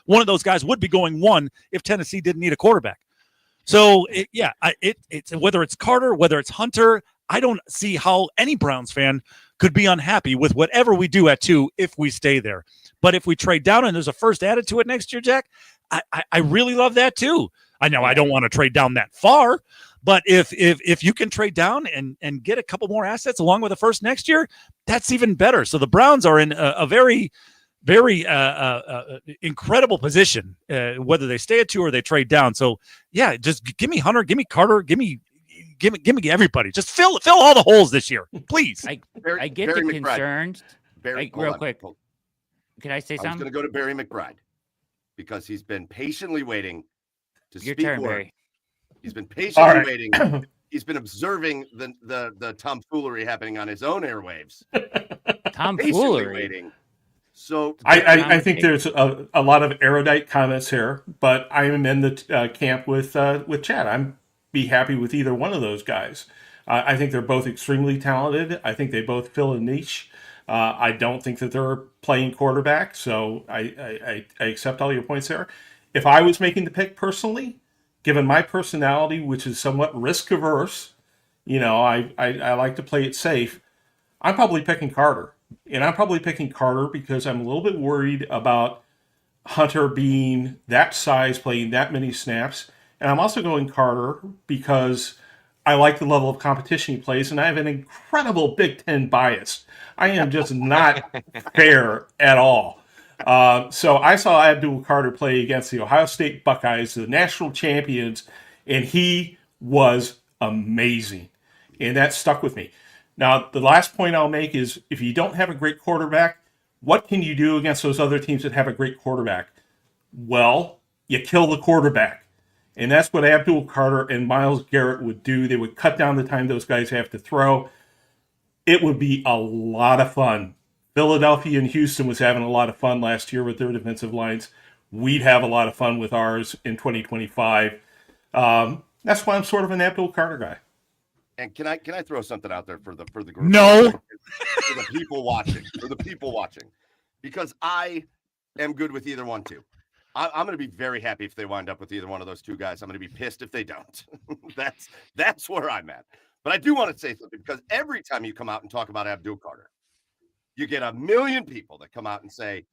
one of those guys would be going one if Tennessee didn't need a quarterback. So it's whether it's Carter, whether it's Hunter, I don't see how any Browns fan could be unhappy with whatever we do at 2 if we stay there. But if we trade down and there's a first added to it next year, Jack, I really love that too. I know I don't want to trade down that far, but if you can trade down and get a couple more assets along with the first next year, that's even better. So the Browns are in a very, very incredible position, whether they stay at 2 or they trade down. So yeah, just give me Hunter, give me Carter, give me everybody. Just fill all the holes this year, please. I get the concerns. Real quick, can I say something? I was going to go to Barry McBride because he's been patiently waiting to Your speak turn, word. Barry. He's been patiently waiting. He's been observing the tomfoolery happening on his own airwaves. Tomfoolery. Waiting. So I think there's a lot of erudite comments here, but I am in the camp with Chad. I'm be happy with either one of those guys. I think they're both extremely talented. I think they both fill a niche. I don't think that they're playing quarterback, so I accept all your points there. If I was making the pick personally, given my personality, which is somewhat risk averse, I like to play it safe. I'm probably picking Carter. And I'm probably picking Carter because I'm a little bit worried about Hunter being that size, playing that many snaps. And I'm also going Carter because I like the level of competition he plays, and I have an incredible Big Ten bias. I am just not fair at all. So I saw Abdul Carter play against the Ohio State Buckeyes, the national champions, and he was amazing. And that stuck with me. Now, the last point I'll make is if you don't have a great quarterback, what can you do against those other teams that have a great quarterback? Well, you kill the quarterback. And that's what Abdul Carter and Myles Garrett would do. They would cut down the time those guys have to throw. It would be a lot of fun. Philadelphia and Houston was having a lot of fun last year with their defensive lines. We'd have a lot of fun with ours in 2025. That's why I'm sort of an Abdul Carter guy. And can I throw something out there for the group? No. For the people watching. Because I am good with either one too. I'm going to be very happy if they wind up with either one of those two guys. I'm going to be pissed if they don't. That's where I'm at. But I do want to say something, because every time you come out and talk about Abdul Carter, you get a million people that come out and say,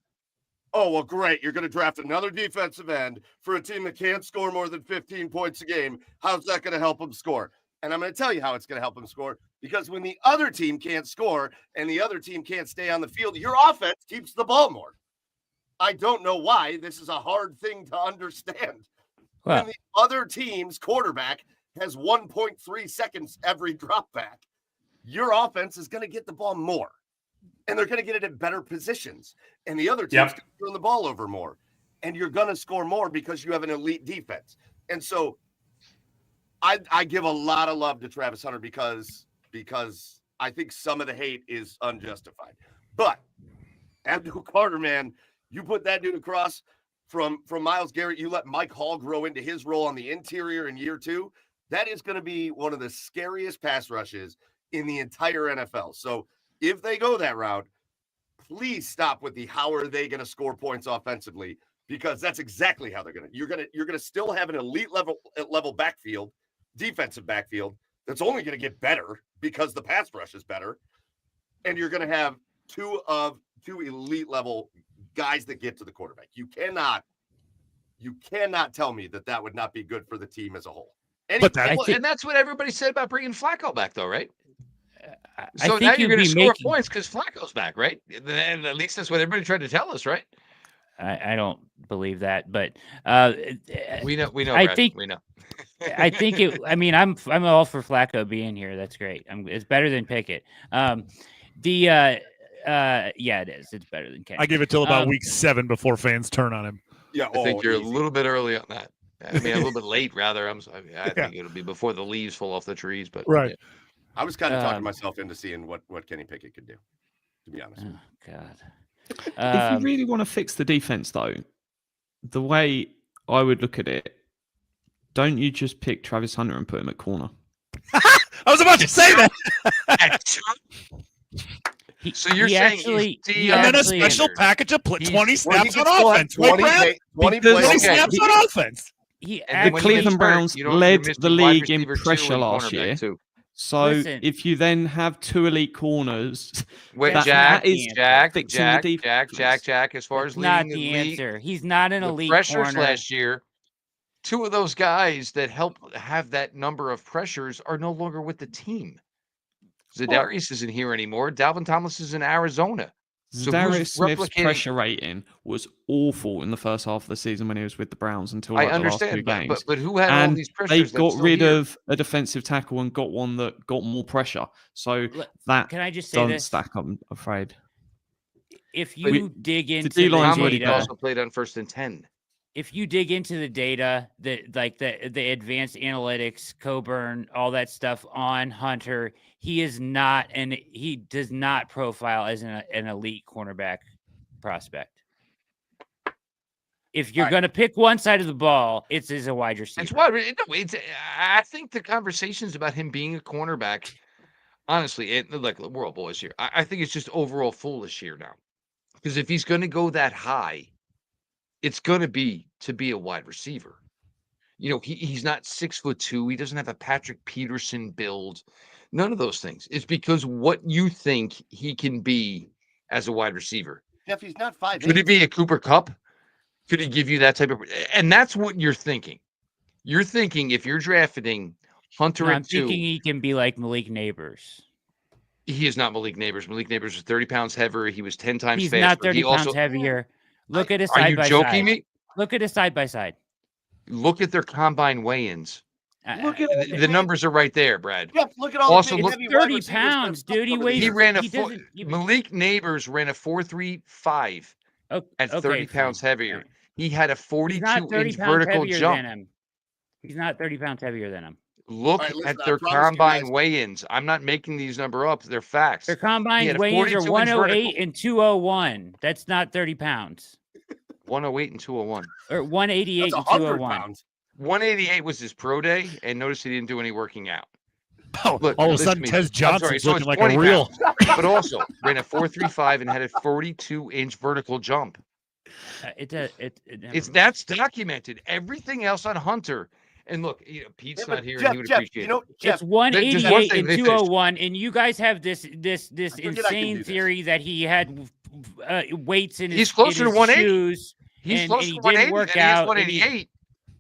oh, well, great, you're going to draft another defensive end for a team that can't score more than 15 points a game. How's that going to help them score? And I'm going to tell you how it's going to help them score, because when the other team can't score and the other team can't stay on the field, your offense keeps the ball more. I don't know why this is a hard thing to understand. Well, when the other team's quarterback has 1.3 seconds every drop back, your offense is going to get the ball more. And they're going to get it at better positions. And the other team's going to turn the ball over more. And you're going to score more because you have an elite defense. And so I give a lot of love to Travis Hunter because I think some of the hate is unjustified. But Abdul Carter, man, you put that dude across from Myles Garrett. You let Mike Hall grow into his role on the interior in year 2. That is going to be one of the scariest pass rushes in the entire NFL. So if they go that route, please stop with the how are they going to score points offensively, because that's exactly how they're going to. You're going to still have an elite level backfield, defensive backfield that's only going to get better because the pass rush is better, and you're going to have two elite level guys that get to the quarterback. You cannot tell me that would not be good for the team as a whole. And that's what everybody said about bringing Flacco back, though, right? So I think now you're going to score making points because Flacco's back, right? And at least that's what everybody tried to tell us, right? I don't believe that, but we know. I Brad, think we know. I think it. I mean, I'm all for Flacco being here. That's great. It's better than Pickett. Yeah, it is. It's better than Kenny. I give it till about week 7 before fans turn on him. Yeah, I think you're easy. a little bit early on that. I mean, a little bit late, rather. I think it'll be before the leaves fall off the trees. But right. Yeah. I was kind of talking myself into seeing what Kenny Pickett could do, to be honest. Oh God. If you really want to fix the defense, though, the way I would look at it, don't you just pick Travis Hunter and put him at corner? I was about to say that. So you're saying actually, he's he And then a actually- special package of 20 Well, he snaps could on still have offense. Right, 20 Brad? 20 Because- 20 plays. Okay. snaps on offense. He And then The when actually, he gets Cleveland hurt, Browns you don't- you're led missing the wide league in receiver two pressure and last cornerback year. too. So Listen. if you then have 2 elite corners, Wait, That's Jack, not the Jack, fixing the Jack, defense. Jack. As far that's as not leading the league, answer. He's not an the elite pressures corner. last year, 2 of those guys that help have that number of pressures are no longer with the team. Za'Darius isn't here anymore. Dalvin Thomas is in Arizona. So Darius who's Smith's replicating? pressure rating was awful in the first half of the season when he was with the Browns until I like, the last 2 understand, games. but who had all And these they pressures? that's got still rid here? of a defensive tackle and got one that got more pressure. So Let- that Can I just say doesn't this? stack up, I'm afraid. If But you dig into the D-line's Tomlin already data, also played on 1st and 10. if you dig into the data, the advanced analytics, Coburn, all that stuff on Hunter, he is not, and he does not profile as an elite cornerback prospect. If you're All right. going to pick one side of the ball, it's as a wide receiver. It's why I think the conversations about him being a cornerback, honestly, like we're all boys here. I think it's just overall foolish here now, because if he's going to go that high, it's going to be a wide receiver. You know, he's not 6'2". He doesn't have a Patrick Peterson build. None of those things. It's because what you think he can be as a wide receiver. Jeff, he's not 5'8". Could it be a Cooper Kupp? Could he give you that type of? And that's what you're thinking. You're thinking if you're drafting Hunter No, I'm at 2, thinking he can be like Malik Neighbors. he is not Malik Neighbors. Malik Neighbors was 30 pounds heavier. He was 10 times He's faster. not 30 he pounds also, heavier. Look at his Are side you by joking side. me? Look at his side by side. Look at their combine weigh-ins. Look at all The numbers are right there, Brad. Jeff, look at all Also, the big, look- heavy wide 30 receivers pounds, that have dude. He over the weighs. He years. ran a he four, doesn't even- Malik Neighbors ran a 4.35 at 30 pounds heavier. fine. He had a He's 42 not 30 inch pounds vertical heavier jump. than him. He's not 30 pounds heavier than him. Look All right, listen, at I their promise you combine guys- weigh-ins. I'm not making these number up. They're facts. Their He combined had a weigh-ins are 42 inch 108 vertical. and 201. That's not 30 pounds. 108 and 201. Or 188 That's and 100 201. pounds. 188 was his pro day, and notice he didn't do any working out. Oh, Look, all of a listen sudden, to me. Tez I'm Johnson's sorry, so looking it's like 20 a real. pounds, but also ran a 4.35 and had a 42 inch vertical jump. That's documented. Everything else on Hunter, and look, Pete's Yeah, but not here, Jeff, and he would Jeff, appreciate you know, it. Jeff, It's 188 thing, and they finished. 201, and you guys have this forget I can insane do this. theory that he had weights in his, He's closer in to his 180. shoes, He's and closer he to didn't 180 work than he is out, and he 188.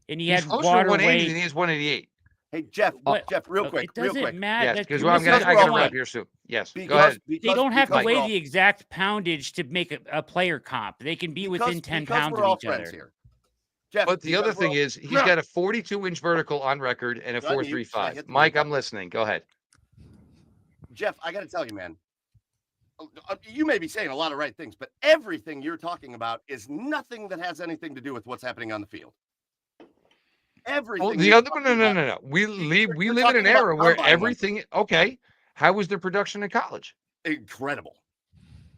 he He's had closer to water 180 weight. than he is 188. hey, Jeff, What? Jeff, real quick, It doesn't matter. Yes, That- because listen, I I gotta got to wrap wrap here soon. Yes, go because, ahead. they don't have to because weigh we're all- the exact poundage to make a player comp. They can be within 10 because pounds we're all of each friends other. here. Jeff, But the other because we're thing all- is, he's Yeah. got a 42 inch vertical on record and a Do I mute? Should I 4.35. hit the Mike, mute I'm button? listening. Go ahead. Jeff, I got to tell you, man. You may be saying a lot of right things, but everything you're talking about is nothing that has anything to do with what's happening on the field. Everything. Well, the you're other talking no. about- We live you're in talking an about era where combine everything. Okay, how was their production in college? Incredible.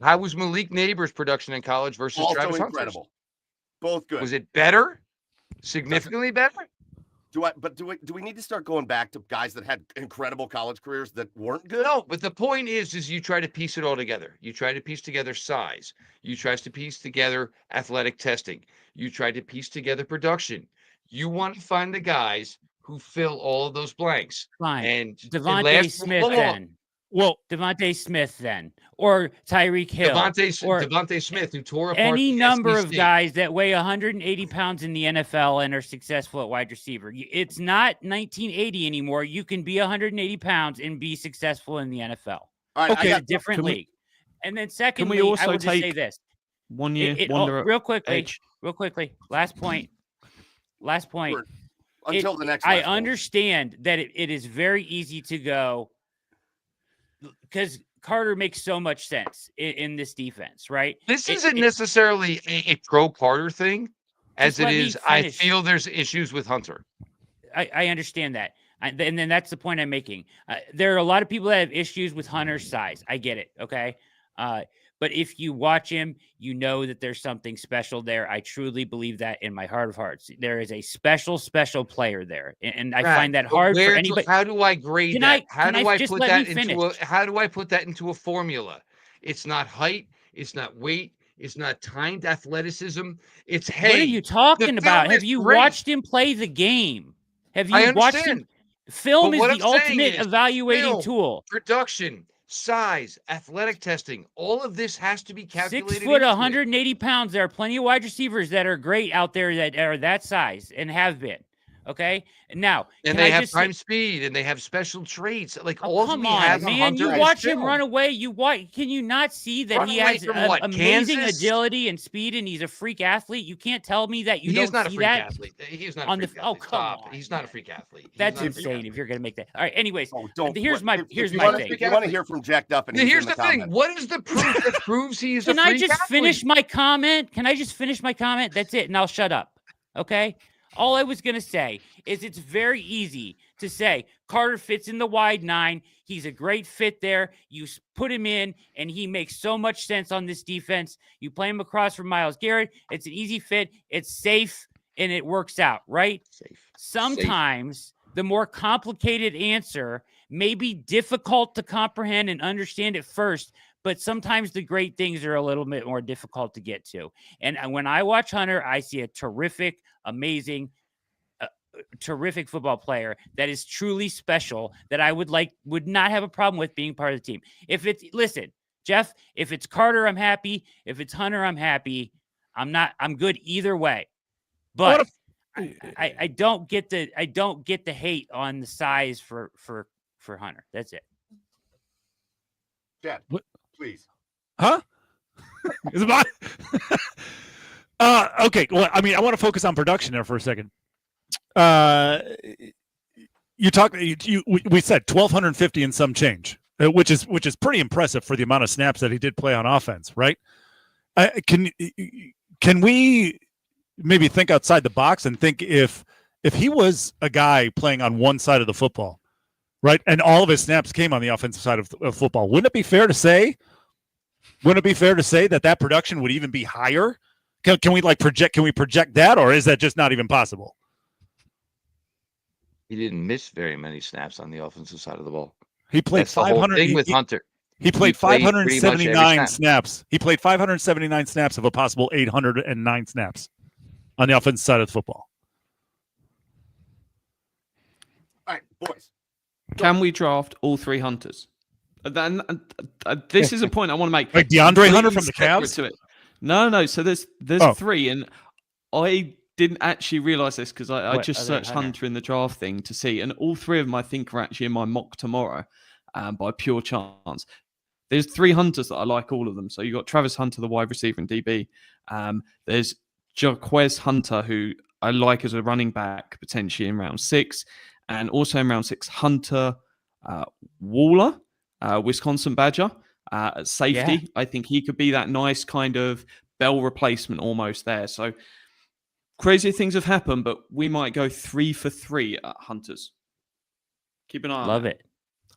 How was Malik Neighbors' production in college versus Also Travis Hunter's? incredible. Both good. Was it better? Significantly better? Do we need to start going back to guys that had incredible college careers that weren't good? No, but the point is you try to piece it all together. You try to piece together size. You try to piece together athletic testing. You try to piece together production. You want to find the guys who fill all of those blanks. Fine. And Devontae Smith hold on. then. Well, Devontae Smith then. Or Tyreek Hill. or Devontae Smith, who tore apart any the number of SEC. guys that weigh 180 pounds in the NFL and are successful at wide receiver. It's not 1980 anymore. You can be 180 pounds and be successful in the NFL. All right, Okay, I It's got a different can we- league. And then secondly, also I will just say take this. 1 year It- wonder real quickly, age. Last point. Sure. Until the next. I last one. understand that it is very easy to go because Carter makes so much sense in this defense, right? This It- isn't it- necessarily a pro Carter thing, as Just it let me is. I finish. feel there's issues with Hunter. I understand that. And then that's the point I'm making. There are a lot of people that have issues with Hunter's size. I get it. Okay. But if you watch him, you know that there's something special there. I truly believe that in my heart of hearts. There is a special, special player there. And I Brad, find that but hard for anybody. how do I grade Can that? I How can do I I just put let that me finish? into how do I put that into a formula? It's not height, it's not weight, it's not timed athleticism. It's What are hey, you the talking about? film Have is you great. watched him play the game? Have I you watched him? understand. Film But is what the I'm saying ultimate is evaluating film, tool. production, size, athletic testing, all of this has to be 6 calculated foot, into it. 180 pounds. There are plenty of wide receivers that are great out there that are that size and have been. Okay. Now, And can they I have just time speed and they have special traits. Like oh, all come we on, have on man. Hunter You is watch him film. run away. Can you not see that Run he away has from what, amazing Kansas? agility and speed and he's a freak athlete? You can't tell me that you He don't is not a see freak that athlete. He is not a on the freak oh, athlete. come Stop. on. He's not a Man. freak athlete. He's That's not a freak insane athlete. if you're going to make that. All right. Anyways, Oh, don't. here's my if you my wanna, thing. If you want to hear from Jack Duff, and Now, he's here's in the the thing. comments. What is the proof that proves he is Can a I freak just athlete? finish my comment? Can I just finish my comment? That's it, and I'll shut up. Okay? All I was going to say is it's very easy to say Carter fits in the wide 9. He's a great fit there. You put him in, and he makes so much sense on this defense. You play him across from Myles Garrett. It's an easy fit. It's safe, and it works out, right? Safe. Sometimes the more complicated answer may be difficult to comprehend and understand at first, but sometimes the great things are a little bit more difficult to get to. And when I watch Hunter, I see a terrific, amazing, terrific football player that is truly special that I would not have a problem with being part of the team. Listen, Jeff, if it's Carter, I'm happy. If it's Hunter, I'm happy. I'm good either way. But I don't get the hate on the size for Hunter. That's it. Chad, please. Huh? Is it mine? Okay. Well, I mean, I want to focus on production there for a second. We said 1,250 and some change, which is pretty impressive for the amount of snaps that he did play on offense, right? Can we maybe think outside the box and think if he was a guy playing on one side of the football, right, and all of his snaps came on the offensive side of football, wouldn't it be fair to say that production would even be higher? Can we project that, or is that just not even possible? He didn't miss very many snaps on the offensive side of the ball. He played That's the whole 500 thing with Hunter. He played played pretty much every 579 snap. snaps. He played 579 snaps of a possible 809 snaps on the offensive side of the football. All right, boys. Can we draft all 3 Hunters? This is a point I want to make. Like DeAndre Hunter from the Completely Cavs? separate to it. No. So there's 3, and I didn't actually realize this because I just searched Hunter in the draft thing to see, and all 3 of them I think are actually in my mock tomorrow, by pure chance. There's 3 Hunters that I like, all of them. So you got Travis Hunter, the wide receiver and DB. There's Jaquez Hunter, who I like as a running back potentially in round 6, and also in round 6 Hunter Waller, Wisconsin Badger, at safety. Yeah. I think he could be that nice kind of Bell replacement almost there. So crazy things have happened, but we might go 3 for 3 at Hunters. Keep an eye on Love that. it.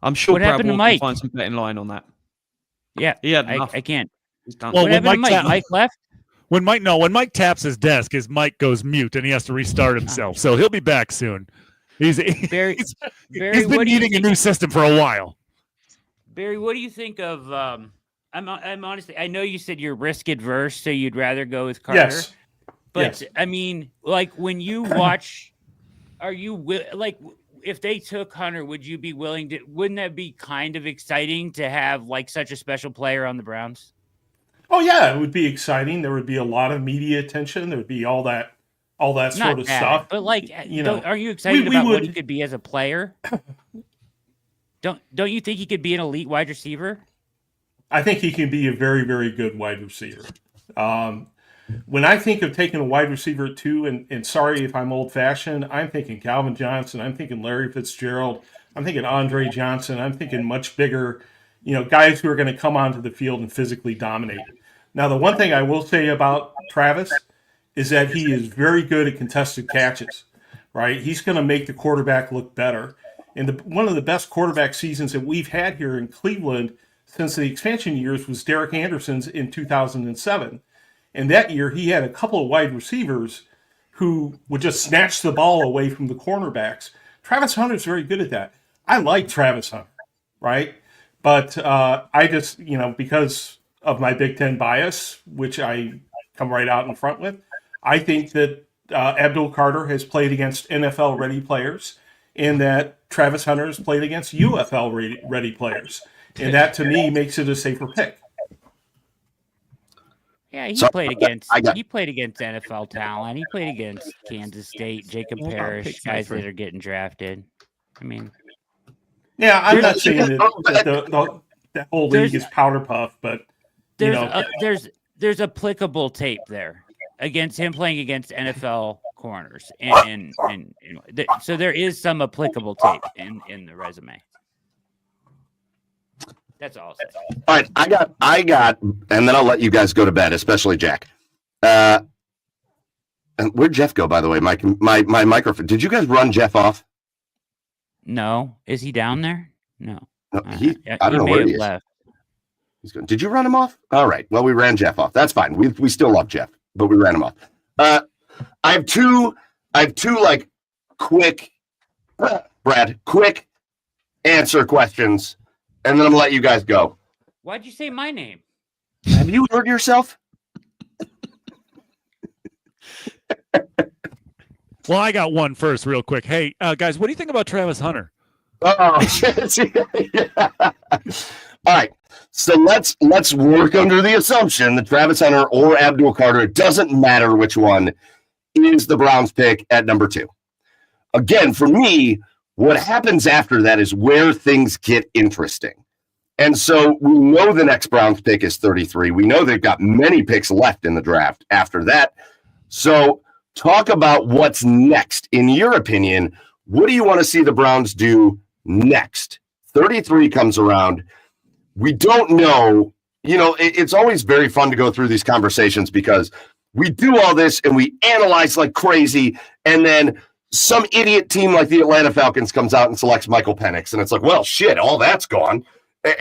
I'm sure What Brad happened to Ward can Mike? find some betting line on that. Yeah, He had enough. I can't. He's done. Well, What when happened to Mike Mike? Mike left? When Mike taps his desk, his mic goes mute and he has to restart himself. So he'll be back soon. Barry, he's Barry, been what do you needing a think? new system for a while. Barry, what do you think of? I'm honestly. I know you said you're risk adverse, so you'd rather go with Carter. Yes. But Yes. I mean, like when you watch, are you like if they took Hunter, would you be willing to? Wouldn't that be kind of exciting to have like such a special player on the Browns? Oh yeah, it would be exciting. There would be a lot of media attention. There would be all that Not sort of bad, stuff. but like, You know, are you excited we about what he would- could be as a player? Don't you think he could be an elite wide receiver? I think he can be a very, very good wide receiver. When I think of taking a wide receiver at 2, and sorry if I'm old-fashioned, I'm thinking Calvin Johnson, I'm thinking Larry Fitzgerald, I'm thinking Andre Johnson, I'm thinking much bigger, guys who are going to come onto the field and physically dominate. Now, the one thing I will say about Travis is that he is very good at contested catches, right? He's going to make the quarterback look better. And one of the best quarterback seasons that we've had here in Cleveland since the expansion years was Derek Anderson's in 2007. And that year, he had a couple of wide receivers who would just snatch the ball away from the cornerbacks. Travis Hunter's very good at that. I like Travis Hunter, right? But I just, because of my Big Ten bias, which I come right out in front with, I think that Abdul Carter has played against NFL-ready players, and that Travis Hunter has played against UFL-ready players. And that, to me, makes it a safer pick. Yeah, he So, played against I got- he played against NFL talent. He played against Kansas State, Jacob What about Parrish, pick guys 23? that are getting drafted. I mean, Yeah, I'm You're not not- saying that the whole league is powder puff, but there's applicable tape there against him playing against NFL corners, and so there is some applicable tape in the resume. That's all I'll say. All right, I got, and then I'll let you guys go to bed, especially Jack. And where'd Jeff go, by the way? My microphone. Did you guys run Jeff off? No, is he down there? No, No, I I don't know may where have he is. left. He's going. Did you run him off? All right. Well, we ran Jeff off. That's fine. We still love Jeff, but we ran him off. I have two like quick, Brad, quick answer questions, and then I'm gonna let you guys go. Why'd you say my name? Have you heard yourself? Well, I got one first, real quick. Hey, guys, what do you think about Travis Hunter? Oh, yeah. All right. So let's work under the assumption that Travis Hunter or Abdul Carter, it doesn't matter which one, is the Browns pick at number 2. Again, for me, what happens after that is where things get interesting. And so we know the next Browns pick is 33. We know they've got many picks left in the draft after that. So talk about what's next. In your opinion, what do you want to see the Browns do next? 33 comes around. We don't know. It's always very fun to go through these conversations because we do all this and we analyze like crazy. And then some idiot team like the Atlanta Falcons comes out and selects Michael Penix. And it's like, well, shit, all that's gone.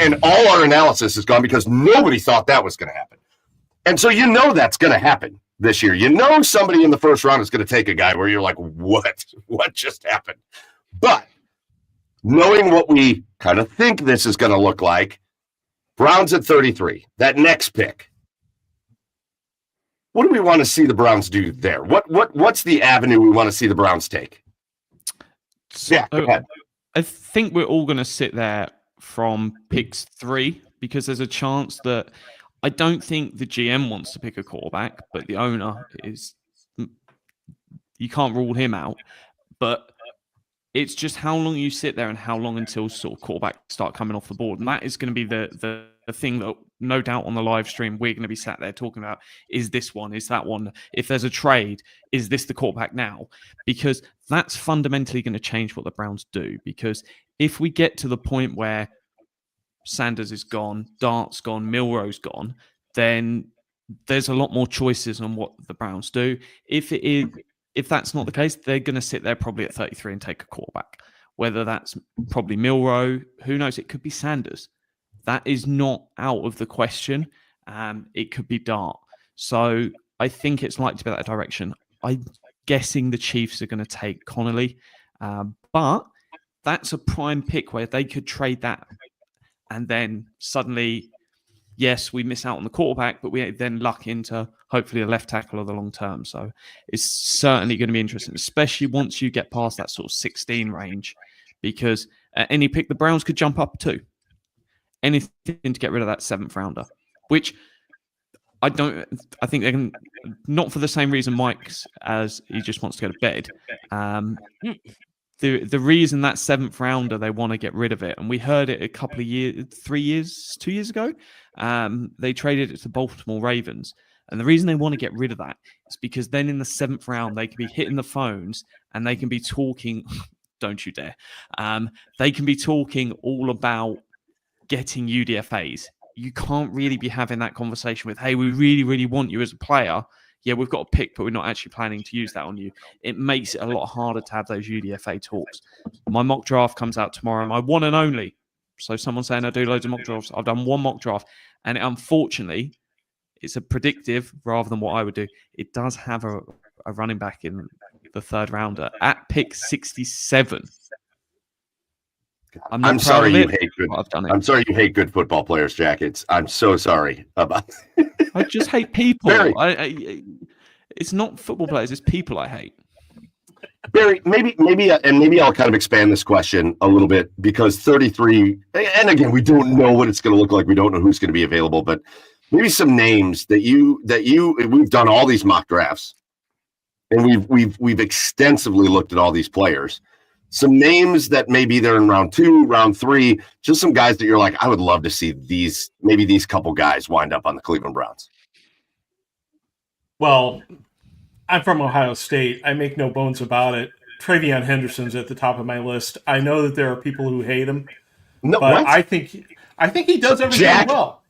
And all our analysis is gone because nobody thought that was going to happen. And so that's going to happen this year. Somebody in the first round is going to take a guy where you're like, what just happened? But knowing what we kind of think this is going to look like, Browns at 33, that next pick. What do we want to see the Browns do there? What's the avenue we want to see the Browns take? So, Go ahead. I think we're all going to sit there from picks 3 because there's a chance that I don't think the GM wants to pick a quarterback, but the owner is. You can't rule him out, but it's just how long you sit there and how long until sort of quarterbacks start coming off the board. And that is going to be the thing that no doubt on the live stream we're going to be sat there talking about. Is this one? Is that one? If there's a trade, is this the quarterback now? Because that's fundamentally going to change what the Browns do. Because if we get to the point where Sanders is gone, Dart's gone, Milroe's gone, then there's a lot more choices on what the Browns do. If that's not the case, they're going to sit there probably at 33 and take a quarterback. Whether that's probably Milroe, who knows? It could be Sanders. That is not out of the question. It could be Dart. So I think it's likely to be that direction. I'm guessing the Chiefs are going to take Connolly. But that's a prime pick where they could trade that. And then suddenly, yes, we miss out on the quarterback, but we then luck into hopefully a left tackle of the long term. So it's certainly going to be interesting, especially once you get past that sort of 16 range, because at any pick, the Browns could jump up to anything to get rid of that 7th rounder, which I think they can, not for the same reason Mike's, as he just wants to go to bed. The reason that 7th rounder, they want to get rid of it, and we heard it a couple of years, 2 years ago, they traded it to Baltimore Ravens. And the reason they want to get rid of that is because then in the 7th round, they can be hitting the phones and they can be talking, don't you dare, they can be talking all about getting UDFAs. You can't really be having that conversation with, hey, we really, really want you as a player. Yeah, we've got a pick, but we're not actually planning to use that on you. It makes it a lot harder to have those UDFA talks. My mock draft comes out tomorrow. My one and only So someone saying I do loads of mock drafts. I've done one mock draft, and unfortunately, it's a predictive rather than what I would do. It does have a running back in the third rounder at pick 67. I'm not I'm proud sorry of you it, hate good. but I've done it. I'm sorry you hate good football players, Jack. I'm so sorry about. I just hate people. Barry. It's not football players; it's people I hate. Barry, maybe I'll kind of expand this question a little bit, because 33, and again, we don't know what it's going to look like. We don't know who's going to be available, but maybe some names that we've done all these mock drafts, and we've extensively looked at all these players. Some names that maybe they're in round 2, round 3, just some guys that you're like, I would love to see these couple guys wind up on the Cleveland Browns. Well, I'm from Ohio State. I make no bones about it. Travion Henderson's at the top of my list. I know that there are people who hate him, No, but what? I think he does everything Jack? well.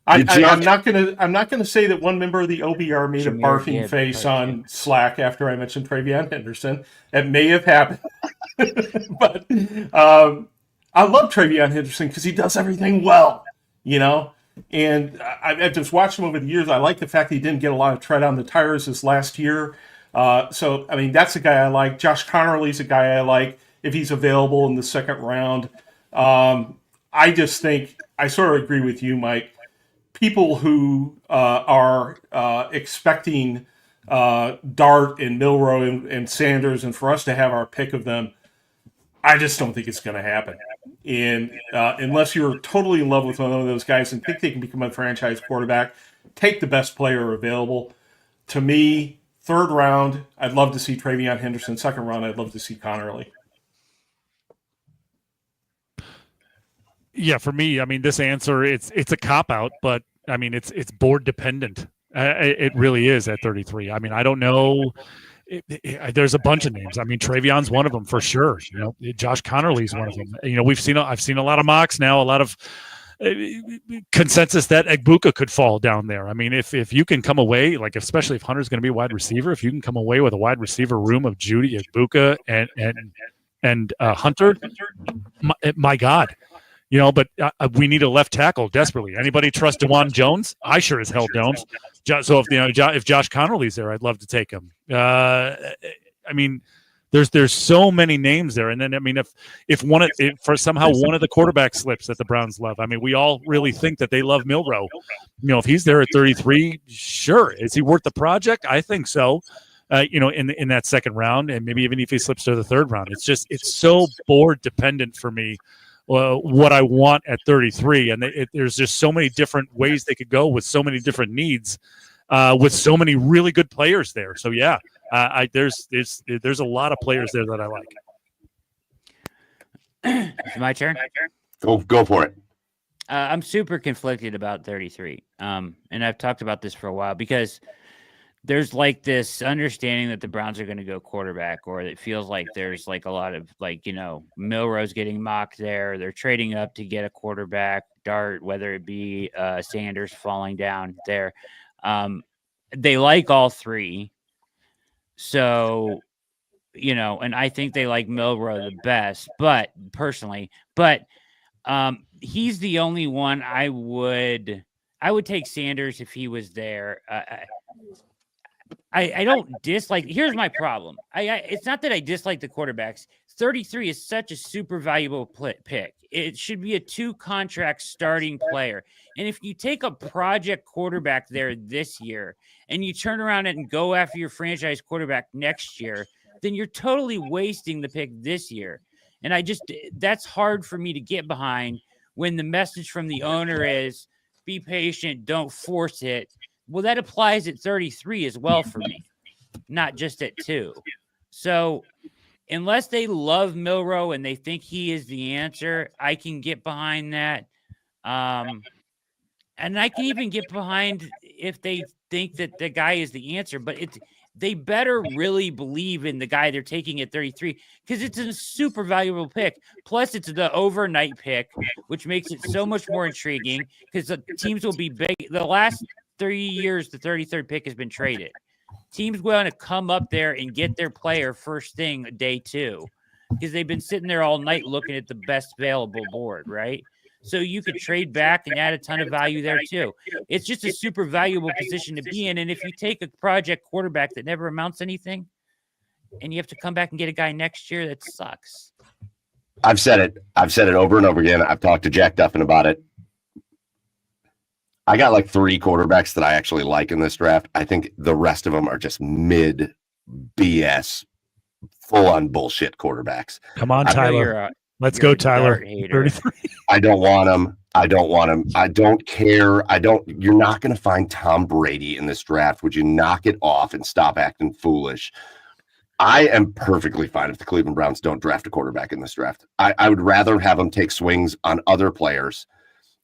I'm not gonna say that one member of the OBR made a Jameer barfing Gibbs, face part on Slack after I mentioned Travion Henderson. It may have happened, but I love Travion Henderson because he does everything well, And I've just watched him over the years. I like the fact that he didn't get a lot of tread on the tires this last year. So I mean, that's a guy I like. Josh Connerly's a guy I like if he's available in the second round. I just think I sort of agree with you, Mike. People who are expecting Dart and Milroe and Sanders, and for us to have our pick of them, I just don't think it's going to happen. And unless you're totally in love with one of those guys and think they can become a franchise quarterback, take the best player available. To me, third round, I'd love to see Travion Henderson. Second round, I'd love to see Connerly. Yeah, for me, I mean, this answer it's a cop out, but I mean, it's board dependent. It really is at 33. I mean, I don't know. There's a bunch of names. I mean, Travion's one of them for sure. Josh Connerly's one of them. I've seen a lot of mocks now, a lot of consensus that Egbuka could fall down there. I mean, if you can come away, like especially if Hunter's going to be a wide receiver, if you can come away with a wide receiver room of Judy, Egbuka, and Hunter, my God. But we need a left tackle desperately. Anybody trust DeJuan Jones? I sure as hell don't. So if Josh Connerly's there, I'd love to take him. I mean, there's so many names there, and then I mean, if somehow one of the quarterbacks slips that the Browns love, I mean, we all really think that they love Milroe. If he's there at 33, sure, is he worth the project? I think so. In that second round, and maybe even if he slips to the third round, it's so board dependent for me. What I want at 33, and there's just so many different ways they could go with so many different needs, with so many really good players there. So yeah, there's a lot of players there that I like. It's my turn. Go for it. I'm super conflicted about 33, and I've talked about this for a while because there's like this understanding that the Browns are going to go quarterback, or it feels like there's like a lot of Milroe's getting mocked there. They're trading up to get a quarterback, Dart, whether it be Sanders falling down there. They like all three. So, and I think they like Milroe the best, but he's the only one I would take Sanders if he was there. I don't dislike. Here's my problem. It's not that I dislike the quarterbacks. 33 is such a super valuable pick. It should be a 2-contract starting player. And if you take a project quarterback there this year and you turn around and go after your franchise quarterback next year, then you're totally wasting the pick this year. And that's hard for me to get behind when the message from the owner is be patient, don't force it. Well, that applies at 33 as well for me, not just at 2. So unless they love Milroe and they think he is the answer, I can get behind that. And I can even get behind if they think that the guy is the answer, but they better really believe in the guy they're taking at 33 because it's a super valuable pick. Plus, it's the overnight pick, which makes it so much more intriguing because the teams will be big. The last 3 years, the 33rd pick has been traded. Teams want to come up there and get their player first thing day 2 because they've been sitting there all night looking at the best available board, right? So you could trade back and add a ton of value there too. It's just a super valuable position to be in. And if you take a project quarterback that never amounts to anything and you have to come back and get a guy next year, that sucks. I've said it over and over again. I've talked to Jack Duffin about it. I got like 3 quarterbacks that I actually like in this draft. I think the rest of them are just mid BS, full on bullshit quarterbacks. Come on, I know Tyler. Let's go, Tyler. 33. I don't want him. I don't care. You're not going to find Tom Brady in this draft. Would you knock it off and stop acting foolish? I am perfectly fine if the Cleveland Browns don't draft a quarterback in this draft. I would rather have them take swings on other players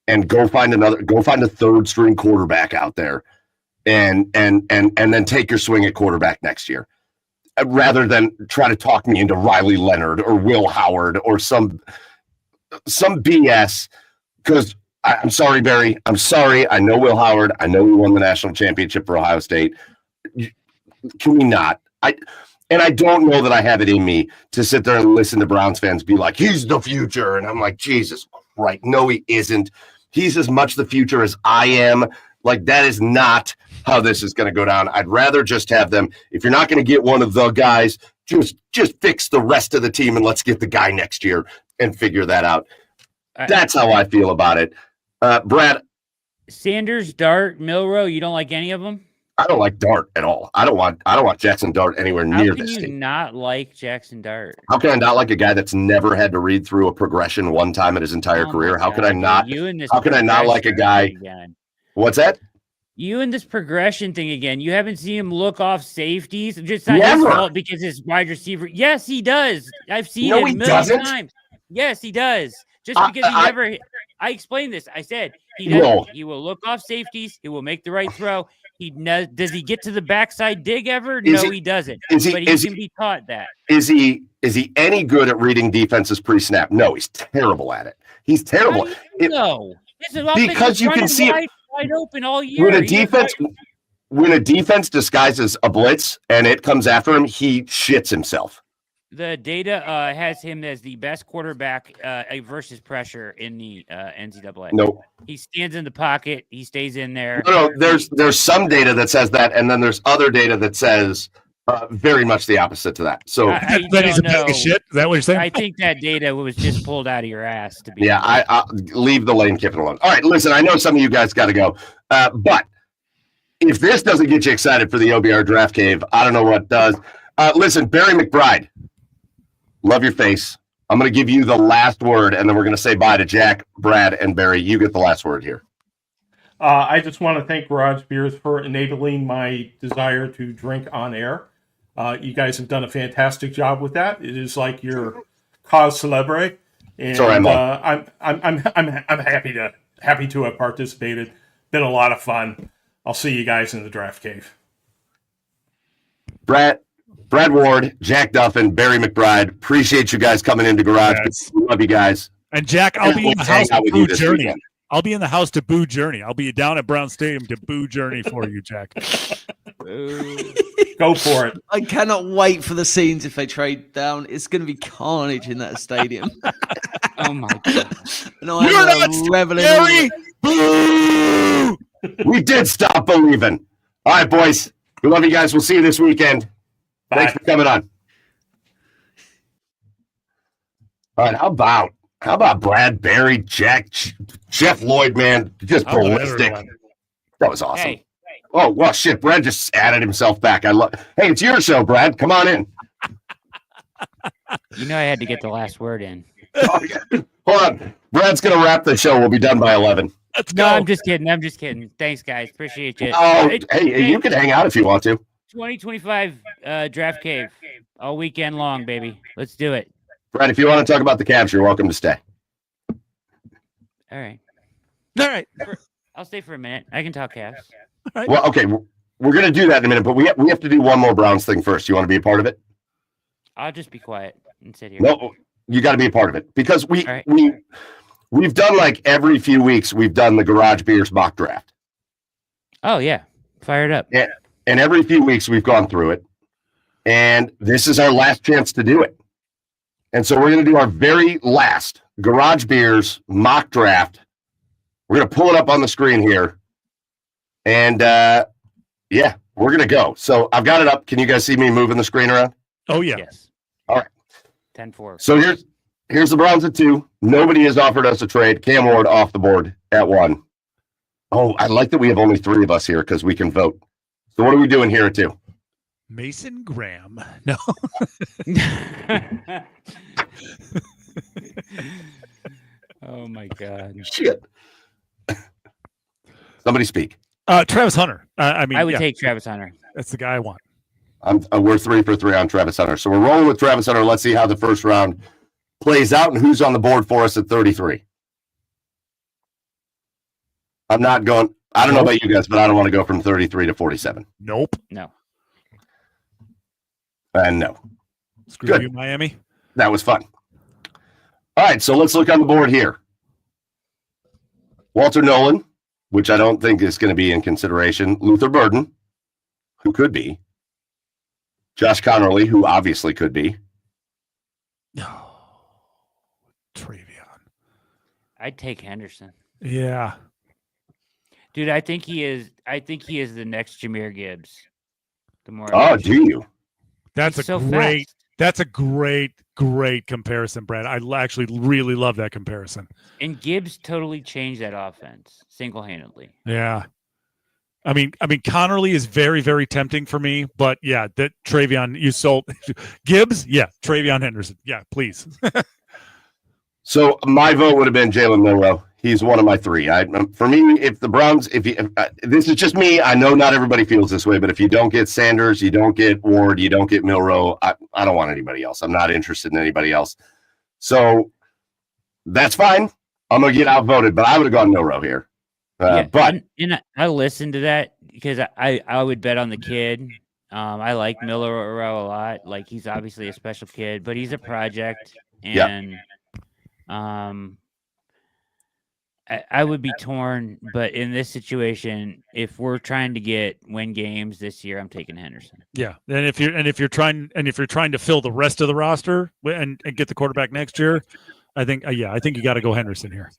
and go find a third string quarterback out there and then take your swing at quarterback next year, rather than try to talk me into Riley Leonard or Will Howard or some BS. Because I'm sorry, Barry. I'm sorry. I know Will Howard. I know we won the national championship for Ohio State. Can we not? I don't know that I have it in me to sit there and listen to Browns fans be like, he's the future. And I'm like, Jesus Christ. No, he isn't. He's as much the future as I am. Like, that is not how this is going to go down. I'd rather just have them. If you're not going to get one of the guys, just fix the rest of the team and let's get the guy next year and figure that out. That's how I feel about it. Brad. Sanders, Dart, Milrow, you don't like any of them? I don't like Dart at all. I don't want Jackson Dart anywhere near this team. How can you not like Jackson Dart? How can I not like a guy that's never had to read through a progression one time in his entire career? How can I not? How can I not like a guy? Again. What's that? You and this progression thing again. You haven't seen him look off safeties. Just not his fault because his wide receiver. Yes, he does. I've seen it a million times. Yes, he does. Just because he never. I explained this. I said he does. No. He will look off safeties. He will make the right throw. Does he get to the backside dig ever? No, he doesn't. But he can be taught that. Is he any good at reading defenses pre-snap? No, he's terrible at it. He's terrible. No, because you can see it wide open all year. When a defense disguises a blitz and it comes after him, he shits himself. The data has him as the best quarterback versus pressure in the NCAA. Nope. He stands in the pocket. He stays in there. No, there's some data that says that, and then there's other data that says very much the opposite to that. So that he's a bag of shit. Is that what you're saying? I think that data was just pulled out of your ass. To be I leave the Lane Kiffin alone. All right, listen, I know some of you guys got to go, but if this doesn't get you excited for the OBR Draft Cave, I don't know what does. Listen, Barry McBride. Love your face. I'm going to give you the last word, and then we're going to say bye to Jack, Brad, and Barry. You get the last word here. I just want to thank Garage Beers for enabling my desire to drink on air. You guys have done a fantastic job with that. It is like your cause celebre, and sorry, I'm happy to have participated. Been a lot of fun. I'll see you guys in the Draft Cave. Brad Ward, Jack Duffin, Barry McBride. Appreciate you guys coming into Garage. Yes. Love you guys. And Jack, I'll be in the house to boo Journey. I'll be in the house to boo Journey. I'll be down at Brown Stadium to boo Journey for you, Jack. Go for it. I cannot wait for the scenes if they trade down. It's going to be carnage in that stadium. Oh my god! No, you're not scary. Boo! We did stop believing. All right, boys. We love you guys. We'll see you this weekend. Bye. Thanks for coming on. All right, how about Brad, Barry, Jack, Jeff Lloyd, man? Just ballistic. That was awesome. Hey. Oh, well, shit. Brad just added himself back. Hey, it's your show, Brad. Come on in. You know I had to get the last word in. Hold on. Brad's going to wrap the show. We'll be done by 11. Let's go. No, I'm just kidding. Thanks, guys. Appreciate you. Oh, hey, you can hang out if you want to. 2025 Draft Cave all weekend long, baby. Let's do it. Brad, if you want to talk about the Cavs, you're welcome to stay. All right. All right. I'll stay for a minute. I can talk Cavs. Right. Well, okay. We're going to do that in a minute, but we have to do one more Browns thing first. You want to be a part of it? I'll just be quiet and sit here. No, you got to be a part of it because right. we've done like every few weeks, we've done the Garage Beers mock draft. Oh, yeah. Fire it up. Yeah. And every few weeks we've gone through it. And this is our last chance to do it. And so we're going to do our very last Garage Beers mock draft. We're going to pull it up on the screen here. And yeah, we're going to go. So I've got it up. Can you guys see me moving the screen around? Oh yeah. Yes. All right. 10-4. So here's the Browns at 2. Nobody has offered us a trade. Cam Ward off the board at 1. Oh, I like that we have only 3 of us here because we can vote. So what are we doing here at 2? Mason Graham. No. Oh my God. Shit. Somebody speak. Travis Hunter. I mean, I would yeah, take Travis Hunter. that's the guy I want. We're 3 for 3 on Travis Hunter. So we're rolling with Travis Hunter. Let's see how the first round plays out and who's on the board for us at 33. I'm not going. I don't know about you guys, but I don't want to go from 33 to 47. Nope. No. And no. Screw Good. you, Miami. That was fun. All right, so let's look on the board here. Walter Nolan, which I don't think is going to be in consideration. Luther Burden, who could be. Josh Connerly, who obviously could be. No. Travion. I'd take Henderson. Yeah. Dude, I think he is the next Jahmyr Gibbs. The more Oh, do you? That's He's a so great. fast. That's a great comparison, Brad. I actually really love that comparison. And Gibbs totally changed that offense single-handedly. Yeah. I mean, Connerly is very, very tempting for me, but yeah, that Travion, you sold Gibbs. Yeah. Travion Henderson. Yeah, please. So my vote would have been Jalen Milroe. He's one of my 3. For me, if the Browns, this is just me. I know not everybody feels this way, but if you don't get Sanders, you don't get Ward, you don't get Milroe, I don't want anybody else. I'm not interested in anybody else. So that's fine. I'm going to get outvoted, but I would have gone Milroe here. But I listened to that because I would bet on the kid. I like Milroe a lot. Like, he's obviously a special kid, but he's a project. And I would be torn, but in this situation, if we're trying to win games this year, I'm taking Henderson. Yeah, and if you're trying to fill the rest of the roster and get the quarterback next year, I think you got to go Henderson here.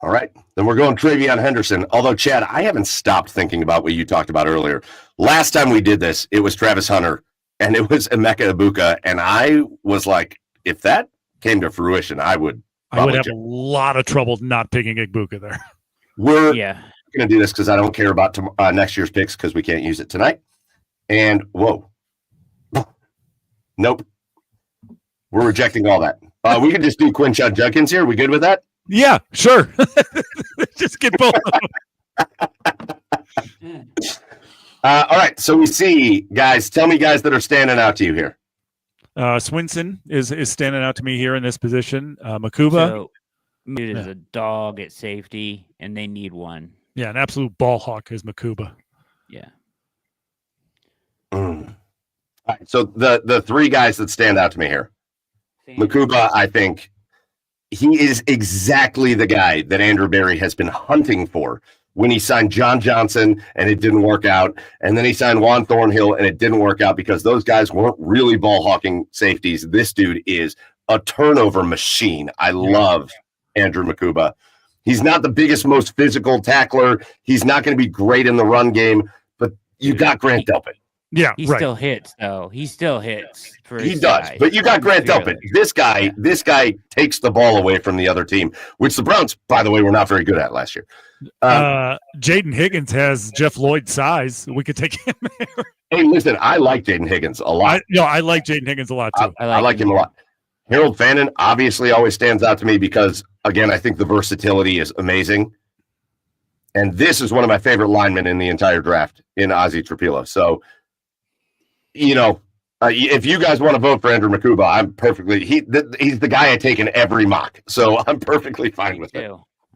all right, then we're going Travion Henderson. Although, Chad, I haven't stopped thinking about what you talked about earlier. Last time we did this, it was Travis Hunter and it was Emeka Egbuka, and I was like, if that came to fruition, I would have a lot of trouble not picking Egbuka there. We're going to do this because I don't care about next year's picks because we can't use it tonight. And whoa, nope, we're rejecting all that. We could just do Quinshon Judkins here. We good with that? Yeah, sure. Just get both of them. All right, so we see guys. Tell me, guys, that are standing out to you here. Swinson is standing out to me here in this position. Makuba. So, dude is a dog at safety, and they need one. Yeah, an absolute ball hawk is Makuba. Yeah. All right, so the 3 guys that stand out to me here. Makuba, I think he is exactly the guy that Andrew Berry has been hunting for when he signed John Johnson and it didn't work out. And then he signed Juan Thornhill and it didn't work out because those guys weren't really ball hawking safeties. This dude is a turnover machine. I love Andrew Makuba. He's not the biggest, most physical tackler. He's not going to be great in the run game, but you got Grant Delpit. Yeah, he still hits though. He still hits. He does, but you got Grant Delpit. This guy takes the ball away from the other team, which the Browns, by the way, were not very good at last year. Jaden Higgins has Jeff Lloyd's size. We could take him there. Hey, listen, I like Jaden Higgins a lot. I like Jaden Higgins a lot too. I like him a lot. Harold Fannin obviously always stands out to me because, again, I think the versatility is amazing. And this is one of my favorite linemen in the entire draft in Ozzie Trapilo. So, if you guys want to vote for Andrew Makuba, I'm perfectly. He's the guy I take in every mock, so I'm perfectly fine with it.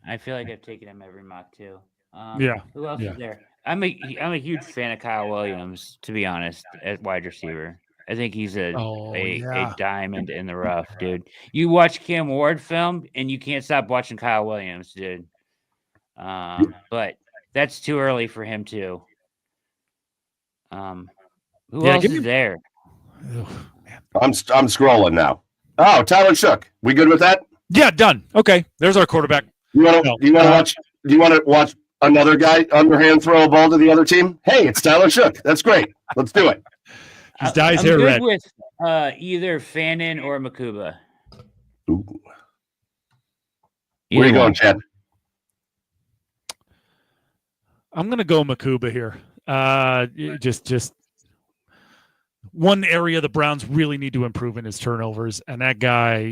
I feel like I've taken him every mock too. Who else is there? I'm a huge fan of Kyle Williams, to be honest, at wide receiver. I think he's a diamond in the rough, dude. You watch Cam Ward film, and you can't stop watching Kyle Williams, dude. But that's too early for him too. Who else is there? I'm scrolling now. Oh, Tyler Shook. We good with that? Yeah, done. Okay, there's our quarterback. You want No, to watch? Do you want to watch another guy underhand throw a ball to the other team? Hey, it's Tyler Shook. That's great. Let's do it. He's dyes I'm hair good red. with either Fannin or Makuba. Ooh. Either Where are you one. going, Chad? I'm gonna go Makuba here. Just one area the Browns really need to improve in is turnovers, and that guy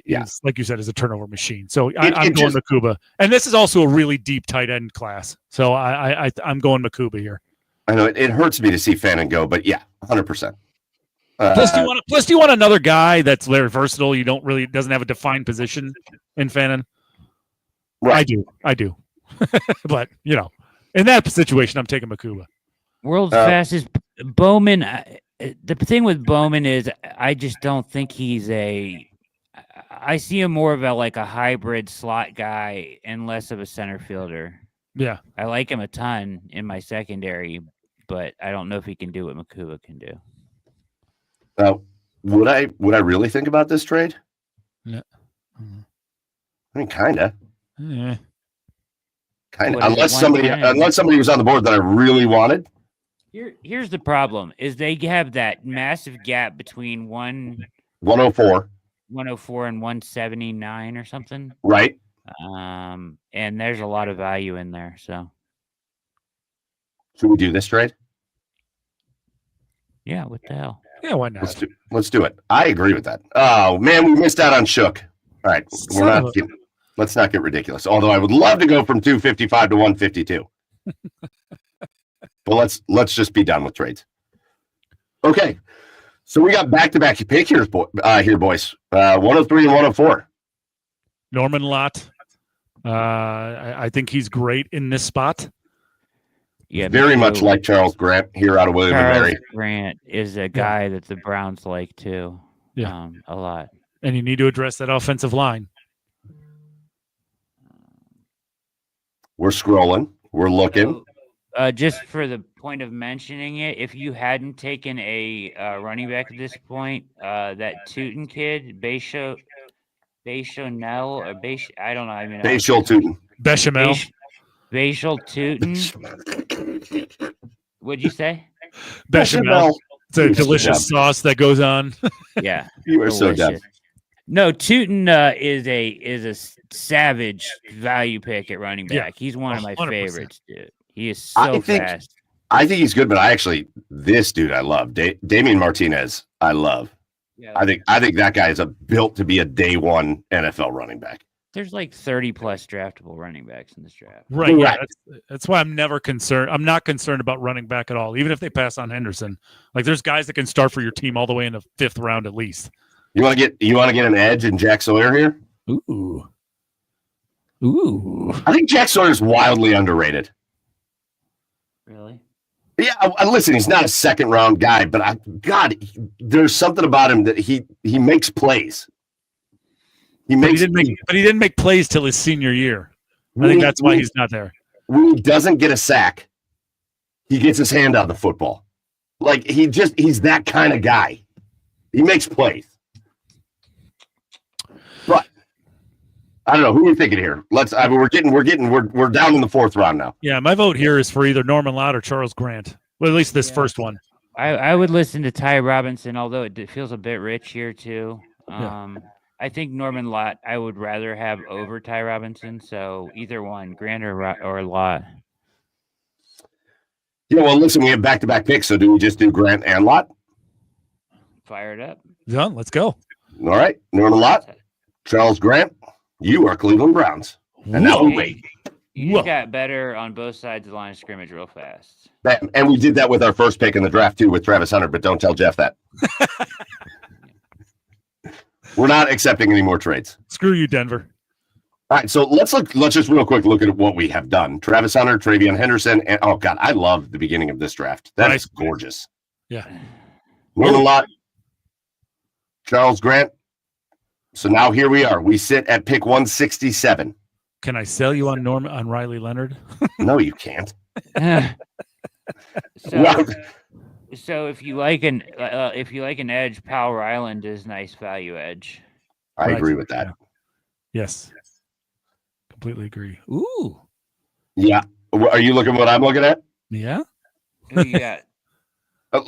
is, like you said, is a turnover machine. So I'm going Makuba, and this is also a really deep tight end class. So I'm going Makuba here. I know it hurts me to see Fannin go, but yeah, 100%. Plus, do you want another guy that's very versatile? You don't really doesn't have a defined position in Fannin. Right. I do. But in that situation, I'm taking Makuba. World's fastest Bowman. The thing with Bowman is I just don't think he's I see him more of a hybrid slot guy and less of a center fielder. Yeah. I like him a ton in my secondary, but I don't know if he can do what Makuba can do. Would I really think about this trade? Yeah. I mean, kind of. Yeah. Kind of. What is it, Unless somebody was on the board that I really wanted. Here's the problem: is they have that massive gap between 104. 104 and 179 or something. Right. And there's a lot of value in there. So should we do this trade? Yeah, what the hell? Yeah, why not? Let's do it. I agree with that. Oh man, we missed out on Shook. All right, let's not get ridiculous. Although I would love to go from 255 to 152. But let's just be done with trades. Okay, so we got back-to-back pick here, boys. 103 and 104. Norman Lott. I think he's great in this spot. Yeah, very much like Charles Grant here out of William and Mary. Grant is a guy that the Browns like too. Yeah, a lot. And you need to address that offensive line. We're scrolling. We're looking. Just for the point of mentioning it, if you hadn't taken a running back at this point, that Tootin kid, Bechamel or I don't know. I mean, Tootin. Bechamel. Bashal Tootin. What'd you say? Bechamel. It's a delicious sauce that goes on. Yeah, you are so dumb. No, Tootin is a savage value pick at running back. Yeah, he's one of my 100%. Favorites, dude. He is so fast. I think he's good, but this dude I love. Damian Martinez, I love. Yeah, I think that guy is built to be a day one NFL running back. There's like 30 plus draftable running backs in this draft. Right. Yeah. That's why I'm never concerned. I'm not concerned about running back at all, even if they pass on Henderson. Like there's guys that can start for your team all the way in the 5th round at least. You want to get an edge in Jack Sawyer here? Ooh. I think Jack Sawyer is wildly underrated. Really? Yeah. Listen, he's not a 2nd round guy, but there's something about him that he makes plays. But he didn't make plays till his senior year. I think that's why he's not there. When he doesn't get a sack, he gets his hand on the football. Like he's that kind of guy. He makes plays. But I don't know who we're thinking here. We're down in the 4th round now. Yeah, my vote here is for either Norman Lott or Charles Grant. Well, at least this first one. I would listen to Ty Robinson, although it feels a bit rich here too. I think Norman Lott I would rather have over Ty Robinson. So either one, Grant or Lott. Yeah, well, listen, we have back-to-back picks, so do we just do Grant and Lott? Fire it up. Yeah, let's go. All right, Norman Lott, Charles Grant, you are Cleveland Browns. And now we wait. You got better on both sides of the line of scrimmage real fast. And we did that with our first pick in the draft, too, with Travis Hunter, but don't tell Jeff that. We're not accepting any more trades. Screw you, Denver. All right, so let's just real quick look at what we have done. Travis Hunter, Travion Henderson, and oh god, I love the beginning of this draft. That is gorgeous. Yeah. Norman Lott, Charles Grant. So now here we are. We sit at pick 167. Can I sell you on Riley Leonard? No, you can't. So if you like an edge, Power Island is nice value edge. I Right. agree with that. Yes. Completely agree. Ooh. Yeah. Are you looking at what I'm looking at? Yeah. Who you got?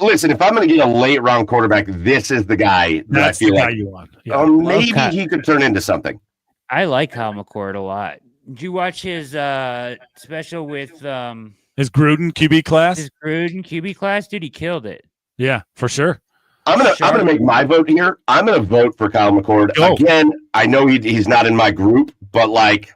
Listen, if I'm going to get a late round quarterback, this is the guy that That's I feel the guy like you want. Yeah. maybe Okay. he could turn into something. I like Kyle McCord a lot. Did you watch his special with His Gruden QB class? his Gruden QB class? Dude, he killed it. Yeah, for sure. I'm gonna make my vote here. I'm gonna vote for Kyle McCord. Go. Again, I know he's not in my group, but like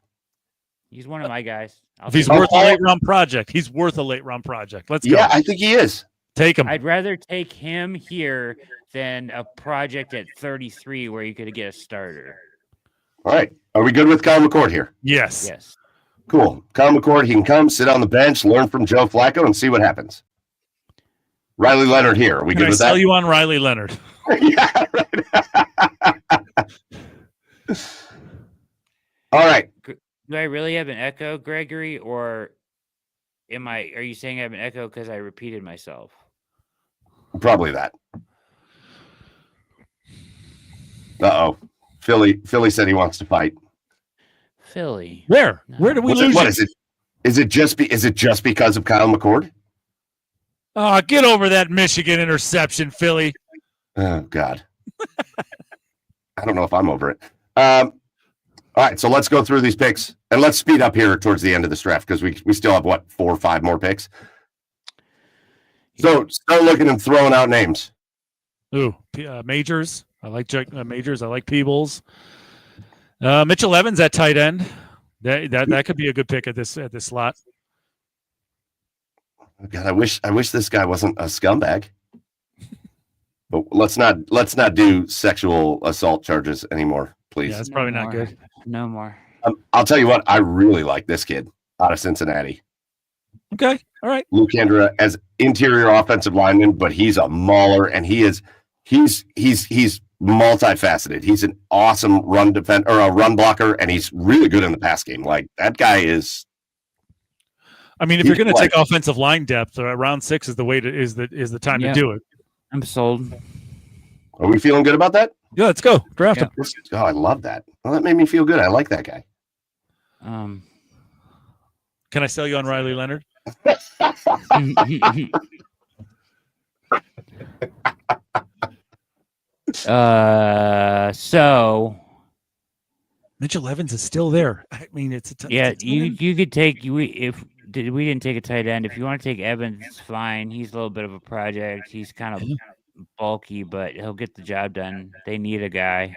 He's one of my guys. If he's take him. worth a late round project, he's worth a late round project. Let's go. yeah, I think he is. Take him. I'd rather take him here than a project at 33 where you could get a starter. All right. Are we good with Kyle McCord here? Yes. Yes. Cool. Kyle McCord, he can come, sit on the bench, learn from Joe Flacco, and see what happens. Riley Leonard here. Are we Can good I with sell that? you on Riley Leonard? Yeah, right. All right. Do I really have an echo, Gregory, or are you saying I have an echo because I repeated myself? Probably that. Uh-oh. Philly said he wants to fight. Philly. Where? No. Where did we What lose is it? Is it just because of Kyle McCord? Oh, get over that Michigan interception, Philly. Oh, God. I don't know if I'm over it. All right, so let's go through these picks, and let's speed up here towards the end of this draft because we still have, 4 or 5 more picks? So start looking and throwing out names. Ooh, Majors. I like Majors. I like Peebles. Mitchell Evans at tight end. That could be a good pick at this slot. God, I wish this guy wasn't a scumbag. But let's not do sexual assault charges anymore, please. Yeah, that's probably not good. No more. I'll tell you what, I really like this kid out of Cincinnati. Okay. All right. Luke Andra as interior offensive lineman, but he's a mauler and he's multifaceted. He's an awesome run blocker, and he's really good in the pass game. Like that guy is. I mean, if you're going to take offensive line depth, round 6 is the way is the time to do it. I'm sold. Are we feeling good about that? Yeah, let's go draft him. Oh, I love that. Well, that made me feel good. I like that guy. Can I sell you on Riley Leonard? So Mitchell Evans is still there. I mean, it's you could take we didn't take a tight end. If you want to take Evans, it's fine. He's a little bit of a project. He's kind of bulky, but he'll get the job done. They need a guy.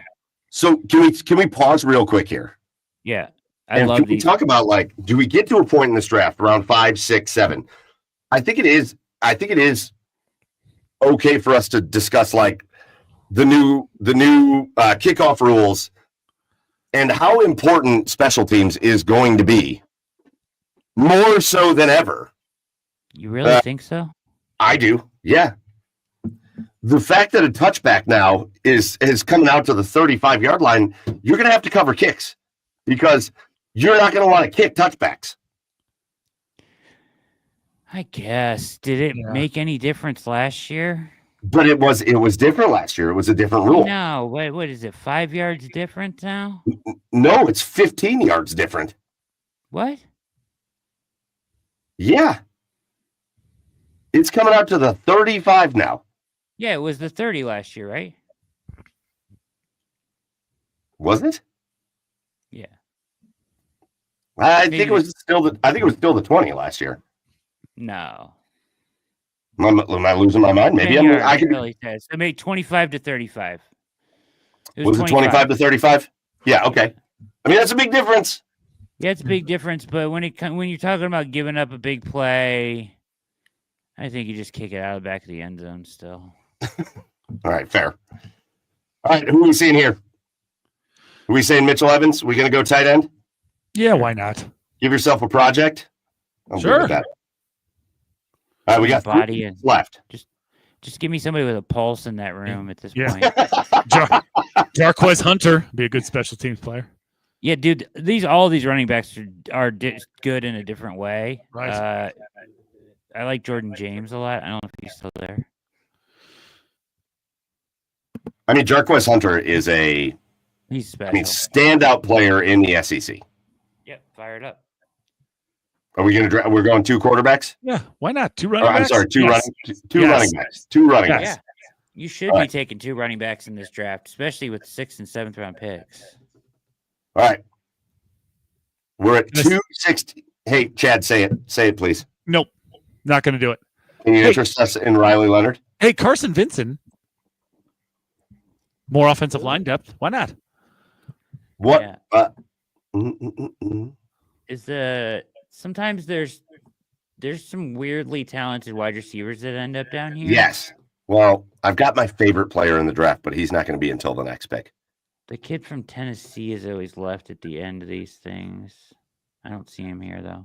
So can we pause real quick here? Yeah, Can we talk about do we get to a point in this draft around 5, 6, 7? I think it is okay for us to discuss the new kickoff rules and how important special teams is going to be more so than ever. You really think so? I do. Yeah. The fact that a touchback now is coming out to the 35-yard line, you're going to have to cover kicks because you're not going to want to kick touchbacks. I guess. Did it make any difference last year? But it was different last year. It was a different rule. No, what is it? 5 yards different now? No, it's 15 yards different. What? Yeah. It's coming out to the 35 now. Yeah, it was the 30 last year, right? Was it? Yeah. I think it was still the 20 last year. No. Am I losing my mind? Maybe I could be. They made 25 to 35. Was it 25 to 35? Yeah, okay. I mean, that's a big difference. Yeah, it's a big difference, but when you're talking about giving up a big play, I think you just kick it out of the back of the end zone still. All right, fair. All right, who are we seeing here? Are we saying Mitchell Evans? Are we going to go tight end? Yeah, why not? Give yourself a project. I'm sure. good with that. All right, we got body and left. Just give me somebody with a pulse in that room at this point. Jarquez Hunter be a good special teams player. Yeah, dude. All these running backs are good in a different way. Right. I like Jordan James a lot. I don't know if he's still there. I mean, Jarquez Hunter is a He's special. I mean, standout player in the SEC. Yep, fired up. Are we going to? We're going 2 quarterbacks. Yeah, why not? 2 running I'm backs? sorry, two Yes. two Yes. running backs. 2 running Yes. backs. Yeah, you should All be right. taking 2 running backs in this draft, especially with 6th and 7th round picks. All right. We're at Yes. 260. Hey, Chad, say it. Say it, please. Nope, not going to do it. Can you Hey. interest us in Riley Leonard? Hey, Carson Vincent. More offensive line depth. Why not? What? Yeah. Mm. Is sometimes there's some weirdly talented wide receivers that end up down here. Yes. Well, I've got my favorite player in the draft, but he's not going to be until the next pick. The kid from Tennessee is always left at the end of these things. I don't see him here though.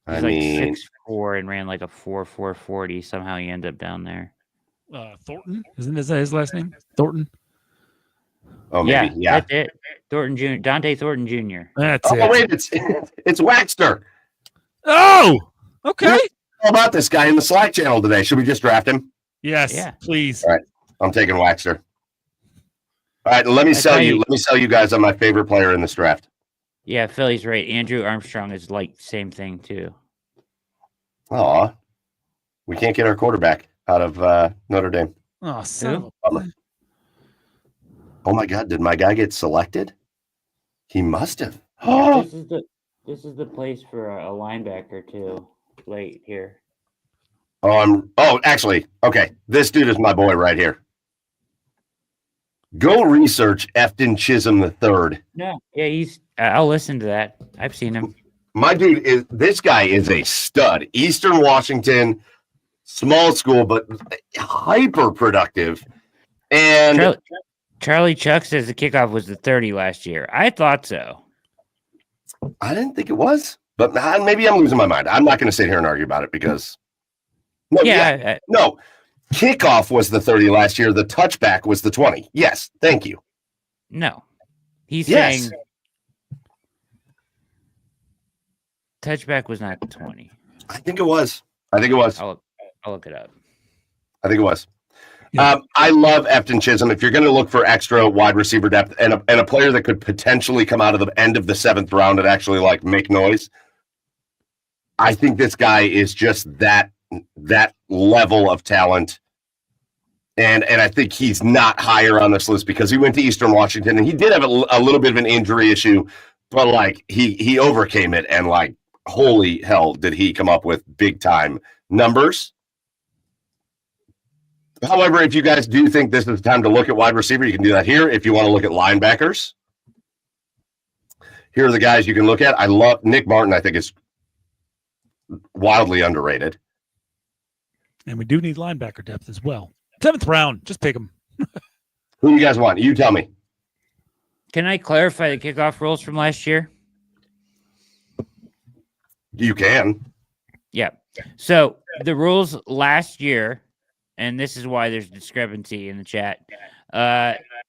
He's I like mean, 6'4" and ran like a 4.40. Somehow he ended up down there. Thornton, isn't that his last name? Thornton. oh, maybe. Yeah. That's it. Thornton Jr. Dante Thornton Jr. That's Oh, it. wait. It's Waxter. Oh, okay. How about this guy in the Slack channel today? Should we just draft him? Yes, Yeah. please. All right. I'm taking Waxter. All right. Let me That's sell how you. you- Let me sell you guys on my favorite player in this draft. Yeah, Philly's right. Andrew Armstrong is like same thing too. Aw. We can't get our quarterback out of Notre Dame. Oh, son of a- Bummer. Oh my God! Did my guy get selected? He must have. Oh, This is the place for a linebacker too. Late here. actually, okay. This dude is my boy right here. Go research Efton Chisholm III. No, yeah, he's. I'll listen to that. I've seen him. My dude is. This guy is a stud. Eastern Washington, small school, but hyper productive. And Charlie Chuck says the kickoff was the 30 last year. I thought so. I didn't think it was, but maybe I'm losing my mind. I'm not going to sit here and argue about it because. No. Kickoff was the 30 last year. The touchback was the 20. Yes, thank you. No, he's Yes. saying touchback was not 20. I think it was. I'll look it up. I think it was. Yeah. I love Efton Chisholm. If you're going to look for extra wide receiver depth and a player that could potentially come out of the end of the 7th round and actually like make noise, I think this guy is just that level of talent. And I think he's not higher on this list because he went to Eastern Washington and he did have a little bit of an injury issue, but like he overcame it and like holy hell did he come up with big time numbers. However, if you guys do think this is time to look at wide receiver, you can do that here. If you want to look at linebackers, here are the guys you can look at. I love Nick Martin. I think is wildly underrated. And we do need linebacker depth as well. 7th round, just pick him. Who do you guys want? You tell me. Can I clarify the kickoff rules from last year? You can. Yeah. So the rules last year, and this is why there's discrepancy in the chat.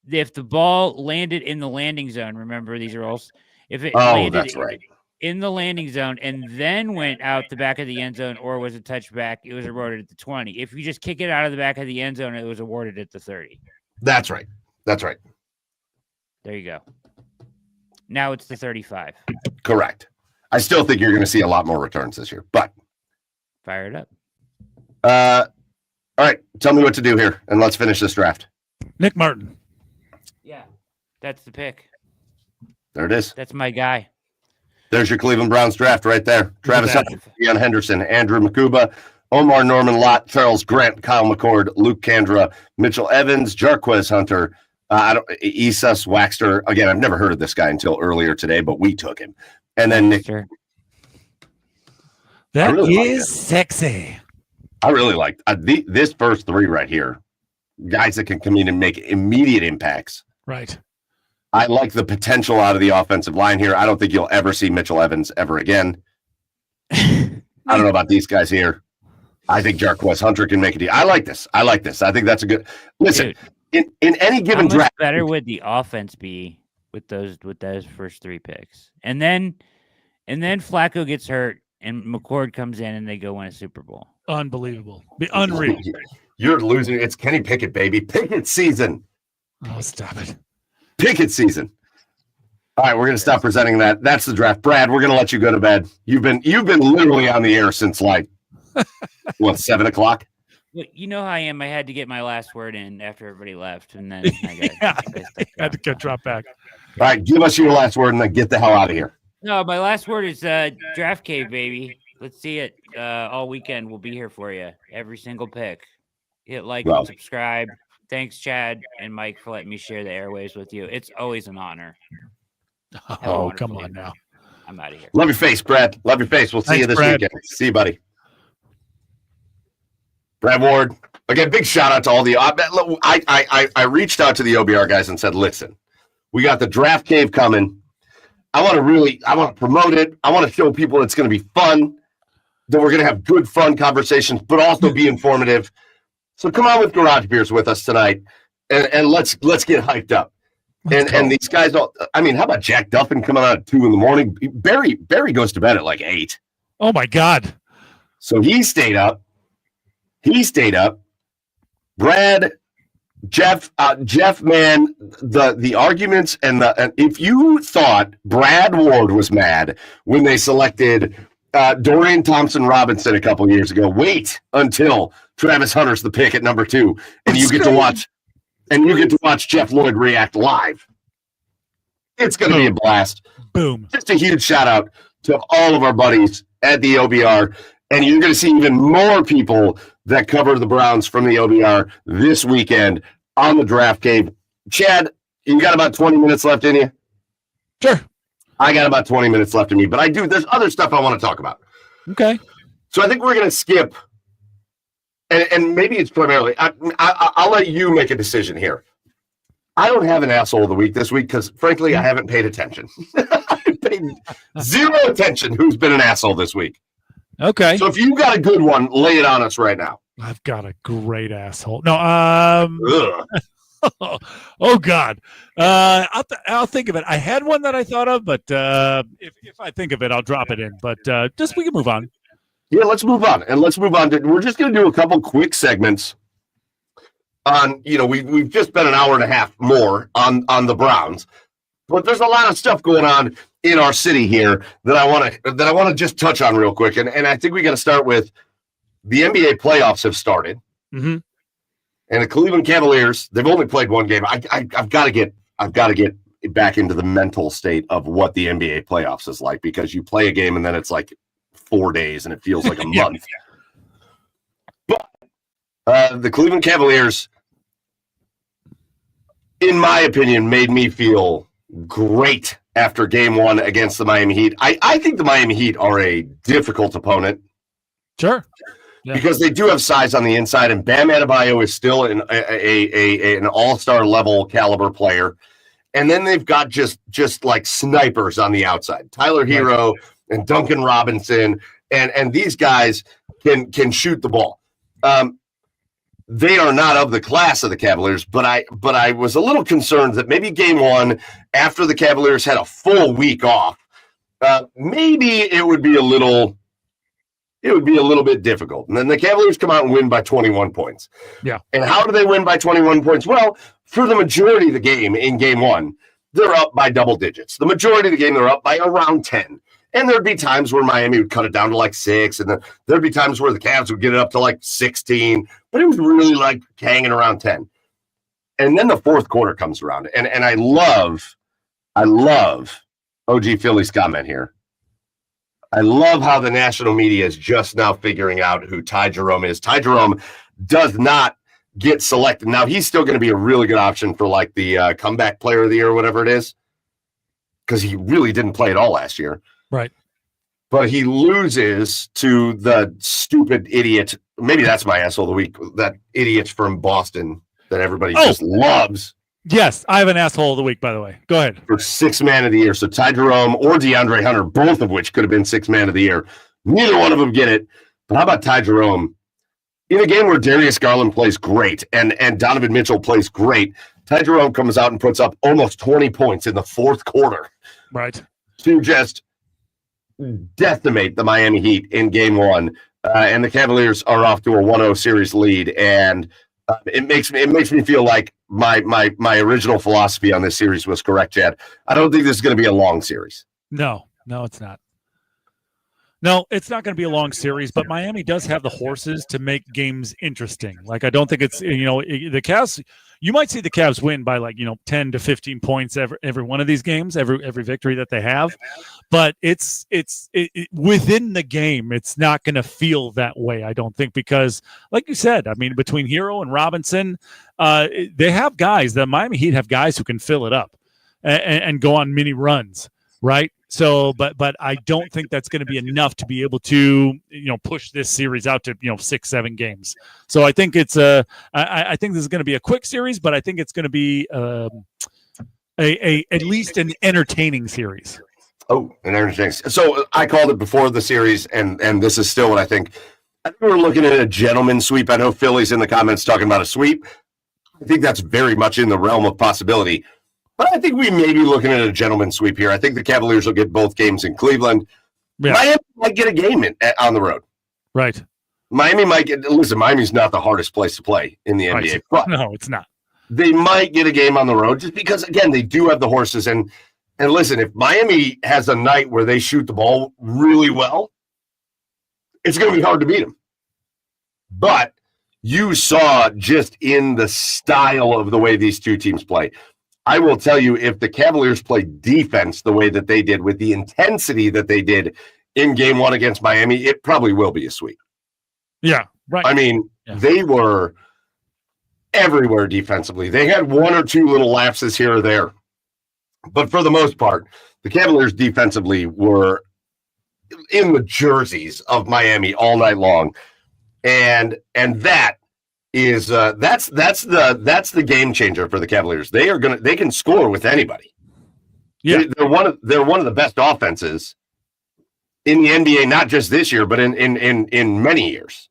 If the ball landed in the landing zone, remember these rules. If it landed that's right. in the landing zone and then went out the back of the end zone or was a touchback, it was awarded at the 20. If you just kick it out of the back of the end zone, it was awarded at the 30. That's right. That's right. There you go. Now it's the 35. Correct. I still think you're going to see a lot more returns this year, but Fire it up. all right. Tell me what to do here, and let's finish this draft. Nick Martin. Yeah. That's the pick. There it is. That's my guy. There's your Cleveland Browns draft right there. Travis that. Hunter, Deion Henderson, Andrew Makuba, Omar Norman Lott, Charles Grant, Kyle McCord, Luke Kandra, Mitchell Evans, Jarquez Hunter, Isas Waxter. Again, I've never heard of this guy until earlier today, but we took him. And then Nick. Sure. That really like is sexy. I really like this first 3 right here. Guys that can come in and make immediate impacts. Right. I like the potential out of the offensive line here. I don't think you'll ever see Mitchell Evans ever again. I don't know about these guys here. I think Jarquez Hunter can make it. I like this. I think that's a good. Listen, Dude, in any how given much draft, better would the offense be with those first 3 picks? And then Flacco gets hurt and McCord comes in and they go win a Super Bowl. Unbelievable. Be unreal. You're losing. It's Kenny Pickett, baby. Pickett season. Oh, stop it. Pickett season. All right, we're going to stop presenting that. That's the draft. Brad, we're going to let you go to bed. You've been literally on the air since like, what, 7 o'clock? Well, you know how I am. I had to get my last word in after everybody left, and then I Had to get dropped back. All right, give us your last word and then get the hell out of here. No, my last word is draft cave, baby. Let's see it all weekend. We'll be here for you. Every single pick. Hit like and subscribe. Thanks, Chad and Mike, for letting me share the airwaves with you. It's always an honor. Oh, come on now. I'm out of here. Love your face, Brad. Love your face. We'll see you this weekend. See you, buddy. Brad Ward. Again, big shout out to all the. I reached out to the OBR guys and said, listen, we got the draft cave coming. I want to promote it. I want to show people it's going to be fun, that we're going to have good, fun conversations, but also be informative. So come on with Garage Beers with us tonight, and let's get hyped up. And these guys, how about Jack Duffin coming on at 2 a.m? Barry goes to bed at like 8. Oh my God. So he stayed up. Brad, Jeff, man, the arguments and if you thought Brad Ward was mad when they selected Dorian Thompson-Robinson a couple years ago, wait until Travis Hunter's the pick at number 2, and you get to watch. And you get to watch Jeff Lloyd react live. It's going to be a blast. Boom. Just a huge shout out to all of our buddies at the OBR. And you're going to see even more people that cover the Browns from the OBR this weekend on the Draft Cave. Chad, you got about 20 minutes left in you? Sure. I got about 20 minutes left in me, but there's other stuff I want to talk about. Okay. So I think we're going to skip. And maybe it's primarily, I'll let you make a decision here. I don't have an asshole of the week this week because, frankly, I haven't paid attention. I've paid zero attention who's been an asshole this week. Okay. So if you got a good one, lay it on us right now. I've got a great asshole. No, oh God. I'll think of it. I had one that I thought of, but if I think of it, I'll drop it in. But we can move on. Yeah, let's move on. And let's move on to, we're just going to do a couple quick segments on, we've just spent an hour and a half more on the Browns, but there's a lot of stuff going on in our city here that I want to just touch on real quick. And I think we got to start with the NBA playoffs have started. Mm-hmm. And the Cleveland Cavaliers, they've only played one game. I've got to get back into the mental state of what the NBA playoffs is like, because you play a game and then it's like 4 days and it feels like a month. But the Cleveland Cavaliers, in my opinion, made me feel great after game 1 against the Miami Heat. I think the Miami Heat are a difficult opponent. Sure. Yeah. Because they do have size on the inside, and Bam Adebayo is still an all-star level caliber player. And then they've got just like snipers on the outside. Tyler Hero and Duncan Robinson, and these guys can shoot the ball. They are not of the class of the Cavaliers, but I was a little concerned that maybe game 1, after the Cavaliers had a full week off, maybe it would be a little bit difficult. And then the Cavaliers come out and win by 21 points. Yeah. And how do they win by 21 points? Well, for the majority of the game in game 1, they're up by double digits. The majority of the game, they're up by around 10. And there'd be times where Miami would cut it down to like 6, and then there'd be times where the Cavs would get it up to like 16, but it was really like hanging around 10. And then the fourth quarter comes around, and I love OG Philly's comment here. I love how the national media is just now figuring out who Ty Jerome is. Ty Jerome does not get selected. Now, he's still going to be a really good option for like the comeback player of the year or whatever it is, because he really didn't play at all last year. Right. But he loses to the stupid idiot. Maybe that's my asshole of the week. That idiot from Boston that everybody just loves. Yes, I have an asshole of the week, by the way. Go ahead. For 6th man of the year. So Ty Jerome or DeAndre Hunter, both of which could have been 6th man of the year. Neither one of them get it. But how about Ty Jerome? In a game where Darius Garland plays great and Donovan Mitchell plays great, Ty Jerome comes out and puts up almost 20 points in the fourth quarter. Right. To just decimate the Miami Heat in game 1. And the Cavaliers are off to a 1-0 series lead. And It makes me feel like my original philosophy on this series was correct, Chad. I don't think this is going to be a long series. No, it's not. No, it's not going to be a long series, but Miami does have the horses to make games interesting. Like, I don't think it's, the Cavs, you might see the Cavs win by 10 to 15 points every one of these games, every victory that they have. But it's within the game, it's not going to feel that way, I don't think, because like you said, I mean, between Hero and Robinson, they have guys, the Miami Heat have guys who can fill it up and go on mini runs, right? So, but I don't think that's going to be enough to be able to, push this series out to, 6-7 games. So I think I think this is going to be a quick series, but I think it's going to be at least an entertaining series. Oh, an entertaining. So I called it before the series, and this is still what I think. I think we're looking at a gentleman's sweep. I know Philly's in the comments talking about a sweep. I think that's very much in the realm of possibility. But I think we may be looking at a gentleman's sweep here. I think the Cavaliers will get both games in Cleveland. Yeah. Miami might get a game on the road. Right. Miami might get – listen, Miami's not the hardest place to play in the NBA. But no, it's not. They might get a game on the road just because, again, they do have the horses. And listen, if Miami has a night where they shoot the ball really well, it's going to be hard to beat them. But you saw just in the style of the way these two teams play – I will tell you, if the Cavaliers play defense the way that they did, with the intensity that they did in game one against Miami, it probably will be a sweep. Yeah, right. I mean, They were everywhere defensively. They had one or two little lapses here or there. But for the most part, the Cavaliers defensively were in the jerseys of Miami all night long. And that is that's the game changer for the Cavaliers. They can score with anybody. Yeah, they're one of the best offenses in the NBA, not just this year, but in many years.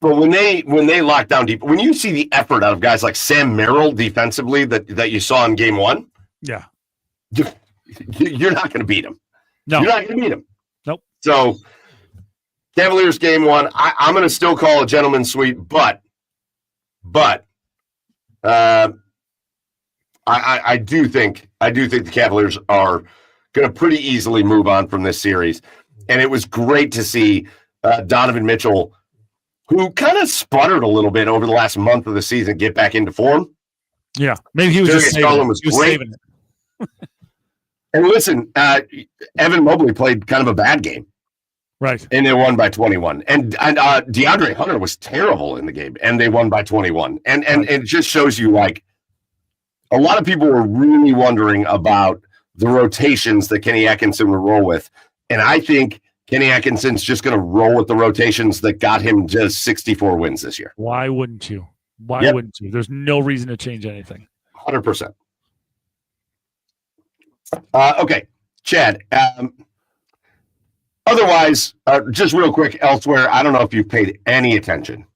But when they lock down deep, when you see the effort out of guys like Sam Merrill defensively that you saw in game one, yeah, you're not going to beat him. No, you're not going to beat him. Nope. So Cavaliers game one, I'm going to still call a gentleman's sweep, but I do think the Cavaliers are going to pretty easily move on from this series. And it was great to see Donovan Mitchell, who kind of sputtered a little bit over the last month of the season, get back into form. Yeah, maybe he was just saving it. And listen, Evan Mobley played kind of a bad game. Right. And they won by 21. And DeAndre Hunter was terrible in the game, and they won by 21. And it just shows you, like, a lot of people were really wondering about the rotations that Kenny Atkinson would roll with. And I think Kenny Atkinson's just going to roll with the rotations that got him just 64 wins this year. Why wouldn't you? Why wouldn't you? There's no reason to change anything. 100%. Okay, Chad. Otherwise, just real quick, elsewhere, I don't know if you've paid any attention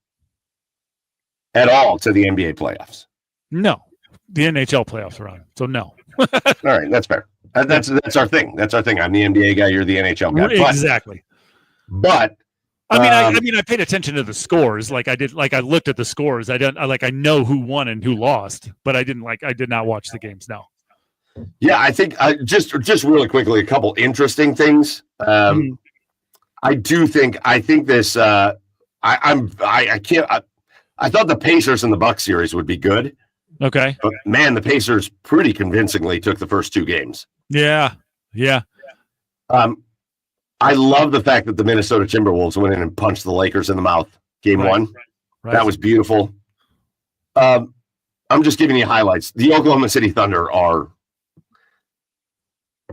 at all to the NBA playoffs. No. The NHL playoffs are on, so no. All right, that's fair. That's our thing. That's our thing. I'm the NBA guy. You're the NHL guy. Exactly. But I mean, I paid attention to the scores. Like I did. Like I looked at the scores. I know who won and who lost, but I did not watch the games. No. Yeah, I think just really quickly, a couple interesting things. I think this. I thought the Pacers and the Bucks series would be good. Okay. But man, the Pacers pretty convincingly took the first two games. Yeah. I love the fact that the Minnesota Timberwolves went in and punched the Lakers in the mouth game one. Right. That was beautiful. I'm just giving you highlights. The Oklahoma City Thunder are,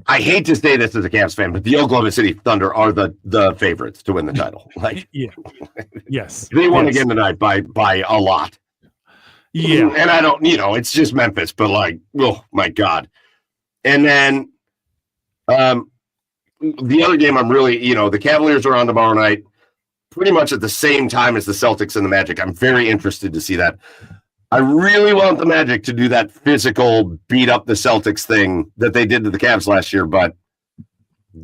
I hate to say this as a Cavs fan, but the Oklahoma City Thunder are the favorites to win the title. Like, yeah. Yes. They won again tonight by a lot. Yeah. And I don't, it's just Memphis, but like, oh my God. And then the other game I'm really, the Cavaliers are on tomorrow night, pretty much at the same time as the Celtics and the Magic. I'm very interested to see that. I really want the Magic to do that physical beat up the Celtics thing that they did to the Cavs last year, but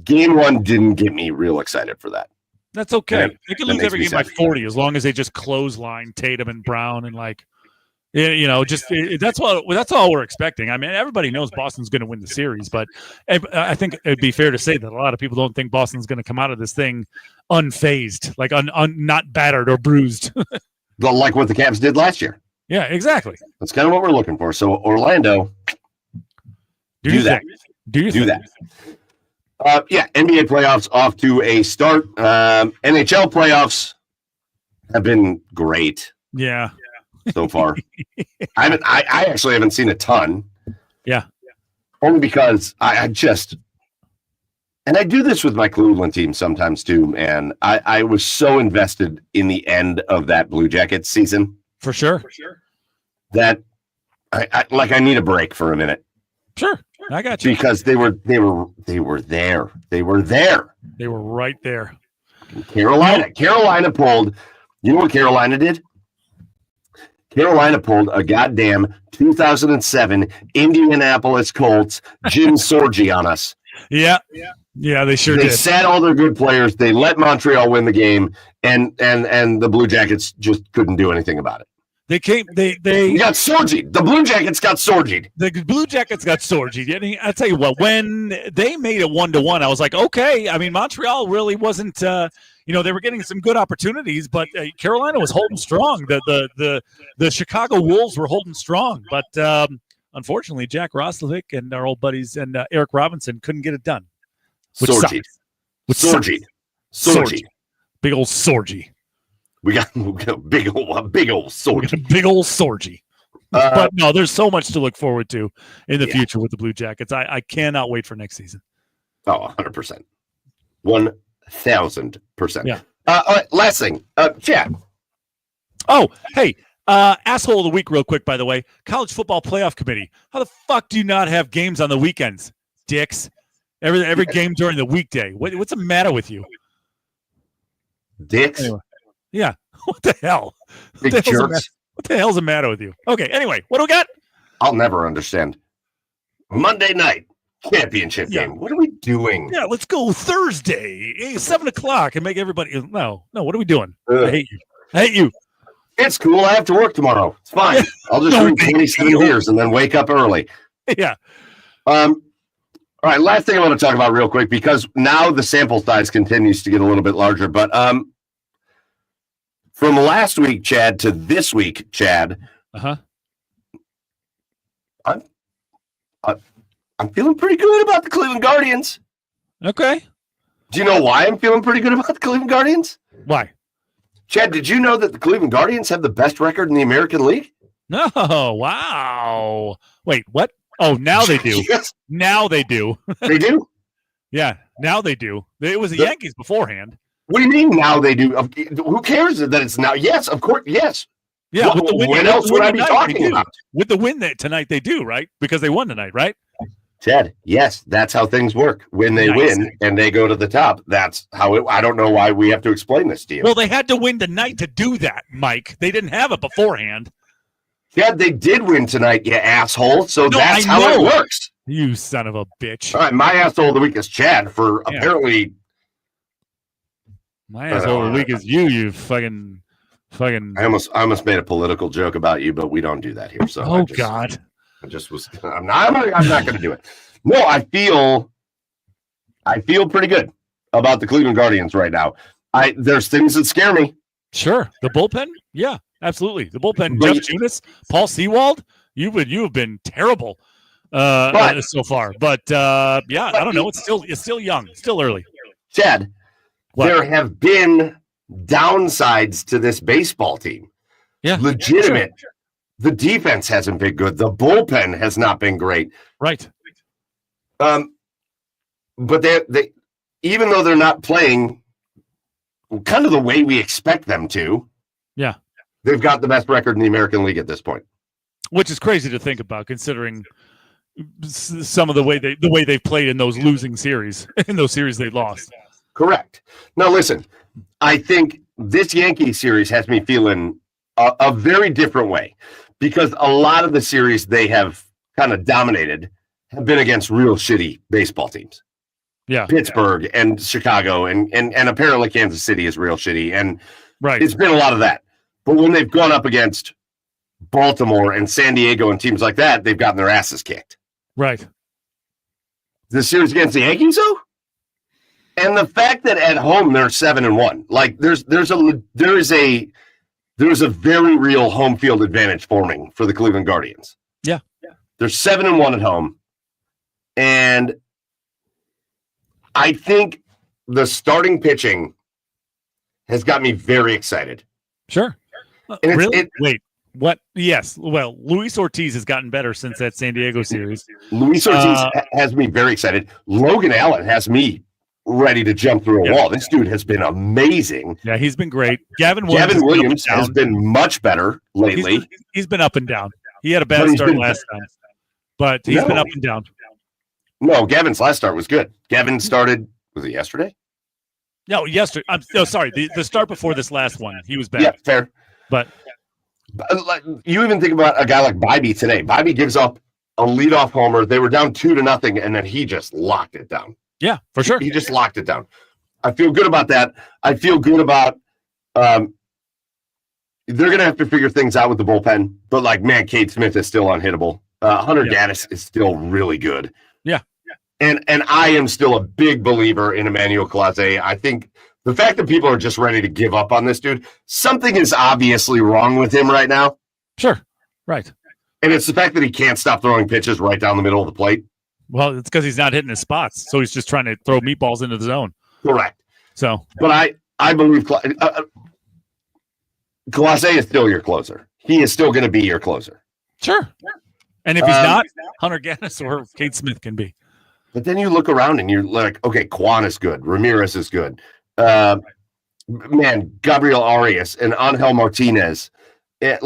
game one didn't get me real excited for that. That's okay. And They can that lose makes every me game by sad. 40 as long as they just clothesline Tatum and Brown and that's all we're expecting. I mean, everybody knows Boston's going to win the series, but I think it'd be fair to say that a lot of people don't think Boston's going to come out of this thing unfazed, like not battered or bruised. Like what the Cavs did last year. Yeah, exactly. That's kind of what we're looking for. So Orlando, do that. Do that. NBA playoffs off to a start. NHL playoffs have been great. Yeah. So far. I actually haven't seen a ton. Yeah. Only because I just, and I do this with my Cleveland team sometimes too, and I was so invested in the end of that Blue Jackets season. For sure. That I need a break for a minute. Sure. I got you. Because they were there. They were there. They were right there. Carolina pulled, you know what Carolina did? Carolina pulled a goddamn 2007 Indianapolis Colts Jim Sorgi on us. Yeah, they sure did. They sat all their good players. They let Montreal win the game, and the Blue Jackets just couldn't do anything about it. They got Sorgi. The Blue Jackets got Sorgi. The Blue Jackets got Sorgi. I tell you what, when they made it 1-1, I was like, okay. I mean, Montreal really wasn't. They were getting some good opportunities, but Carolina was holding strong. The Chicago Wolves were holding strong, but unfortunately, Jack Roslovic and our old buddies and Eric Robinson couldn't get it done. Sorgi. Big old Sorgi. We got big old Sorgi. Big old Sorgi. But no, there's so much to look forward to in the future with the Blue Jackets. I cannot wait for next season. Oh, 100%. 1,000%. Yeah. All right, last thing. Chat. Oh, hey, asshole of the week real quick, by the way. College Football Playoff Committee. How the fuck do you not have games on the weekends, dicks? Every game during the weekday. What's the matter with you? Dicks? Anyway. Yeah. What the hell? Big jerks. What the hell's the matter with you? Okay, anyway, what do we got? I'll never understand. Monday night championship game. What are we doing? Yeah, let's go Thursday, 7:00 and make everybody. No, what are we doing? I hate you. It's cool. I have to work tomorrow. It's fine. I'll just drink 27 beers and then wake up early. Yeah. All right. Last thing I want to talk about real quick, because now the sample size continues to get a little bit larger. But from last week, Chad, to this week, Chad. I'm feeling pretty good about the Cleveland Guardians. Okay. Do you know why I'm feeling pretty good about the Cleveland Guardians? Why? Chad, did you know that the Cleveland Guardians have the best record in the American League? No. Wow. Wait, what? Oh, now they do. Yes. Now they do. They do? Yeah, now they do. It was the Yankees beforehand. What do you mean now they do? Who cares that it's now? Yes, of course. Yes. Yeah. When else would I be talking about? With the win tonight, they do, right? Because they won tonight, right? Chad, yes, that's how things work. When they win and they go to the top, that's how it. I don't know why we have to explain this to you. Well, they had to win tonight to do that, Mike. They didn't have it beforehand. Chad, they did win tonight, you asshole. So that's how it works. You son of a bitch. All right, my asshole of the week is Chad for apparently. My asshole of the week is you fucking. I almost made a political joke about you, but we don't do that here. So God. I'm not going to do it. No, I feel pretty good about the Cleveland Guardians right now. There's things that scare me. Sure. The bullpen? Yeah, absolutely. The bullpen, Jeff Junis, Paul Sewald, you have been terrible so far. But I don't know. It's still young, still early. Chad, there have been downsides to this baseball team. Yeah. Legitimate. Sure. The defense hasn't been good. The bullpen has not been great. Right. But they even though they're not playing kind of the way we expect them to, yeah, they've got the best record in the American League at this point. Which is crazy to think about, considering some of the way they've played in those losing series, in those series they lost. Correct. Now, listen, I think this Yankee series has me feeling a very different way, because a lot of the series they have kind of dominated have been against real shitty baseball teams. Yeah. Pittsburgh and Chicago and apparently Kansas City is real shitty. And Right. it's been a lot of that. But when they've gone up against Baltimore and San Diego and teams like that, they've gotten their asses kicked. Right. The series against the Yankees, though, and the fact that at home they're 7-1, like there's a very real home field advantage forming for the Cleveland Guardians. Yeah. They're 7-1 at home, and I think the starting pitching has got me very excited. Sure. And Really? Wait. What? Yes. Well, Luis Ortiz has gotten better since that San Diego series. Luis Ortiz has me very excited. Logan Allen has me ready to jump through a wall. This dude has been amazing. Yeah, he's been great. Gavin Williams has been much better lately. He's been up and down. He had a bad start last time, but he's been up and down. No, Gavin's last start was good. Gavin started, was it yesterday? No, yesterday. I'm sorry. The start before this last one, he was bad. Yeah, fair. But you even think about a guy like Bybee today. Bybee gives up a leadoff homer. They were down 2-0, and then he just locked it down. Yeah, for sure. He just locked it down. I feel good about that. I feel good about they're going to have to figure things out with the bullpen. But, like, man, Cade Smith is still unhittable. Hunter Gaddis is still really good. Yeah. And I am still a big believer in Emmanuel Clase. I think the fact that people are just ready to give up on this dude, something is obviously wrong with him right now. Sure. Right. And it's the fact that he can't stop throwing pitches right down the middle of the plate. Well, it's because he's not hitting his spots. So he's just trying to throw meatballs into the zone. Correct. So, but I believe Clase is still your closer. He is still going to be your closer. Sure. And if he's not, Hunter Gaddis or Cade Smith can be. But then you look around and you're like, okay, Quan is good. Ramirez is good. Man, Gabriel Arias and Angel Martinez, and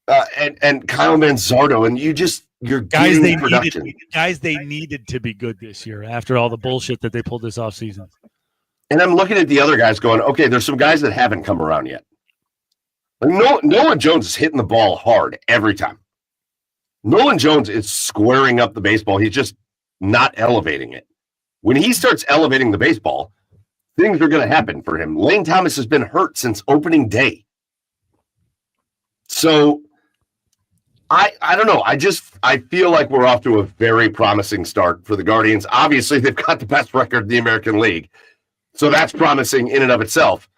Kyle Manzardo, and you're guys getting production. They needed to be good this year after all the bullshit that they pulled this offseason. And I'm looking at the other guys going, okay, there's some guys that haven't come around yet. Like Nolan Jones is hitting the ball hard every time. Nolan Jones is squaring up the baseball. He's just not elevating it. When he starts elevating the baseball, things are going to happen for him. Lane Thomas has been hurt since opening day. So I don't know. I feel like we're off to a very promising start for the Guardians. Obviously, they've got the best record in the American League. So that's promising in and of itself.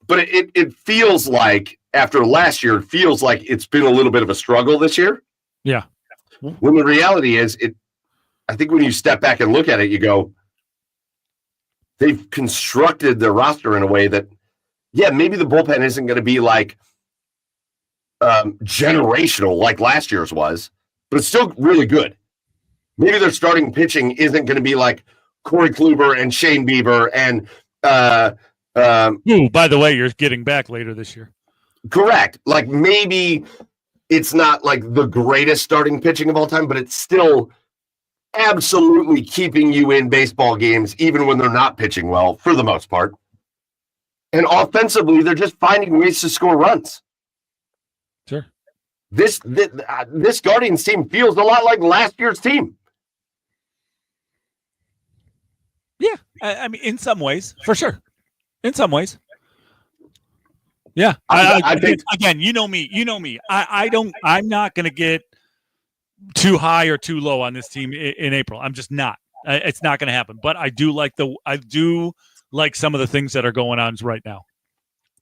But it feels like, after last year, it feels like it's been a little bit of a struggle this year. Yeah. When the reality is, I think when you step back and look at it, you go, they've constructed their roster in a way that, yeah, maybe the bullpen isn't going to be like generational like last year's was, but it's still really good. Maybe their starting pitching isn't going to be like Corey Kluber and Shane Bieber and who, by the way, you're getting back later this year. Correct. Like, maybe it's not like the greatest starting pitching of all time, but it's still absolutely keeping you in baseball games, even when they're not pitching well, for the most part. And offensively, they're just finding ways to score runs. Sure. This Guardians team feels a lot like last year's team. Yeah, I mean, in some ways, for sure. In some ways. Yeah. I think, again, you know me. I'm not going to get too high or too low on this team in April. I'm just not. It's not going to happen. But I do like some of the things that are going on right now.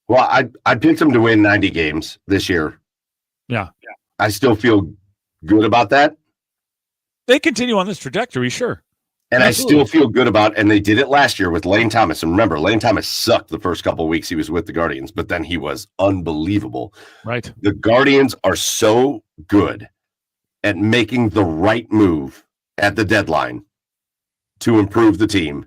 Well, I picked them to win 90 games this year. Yeah. I still feel good about that. They continue on this trajectory, sure. And Absolutely. I still feel good about, and they did it last year with Lane Thomas. And remember, Lane Thomas sucked the first couple of weeks he was with the Guardians, but then he was unbelievable. Right. The Guardians are so good at making the right move at the deadline to improve the team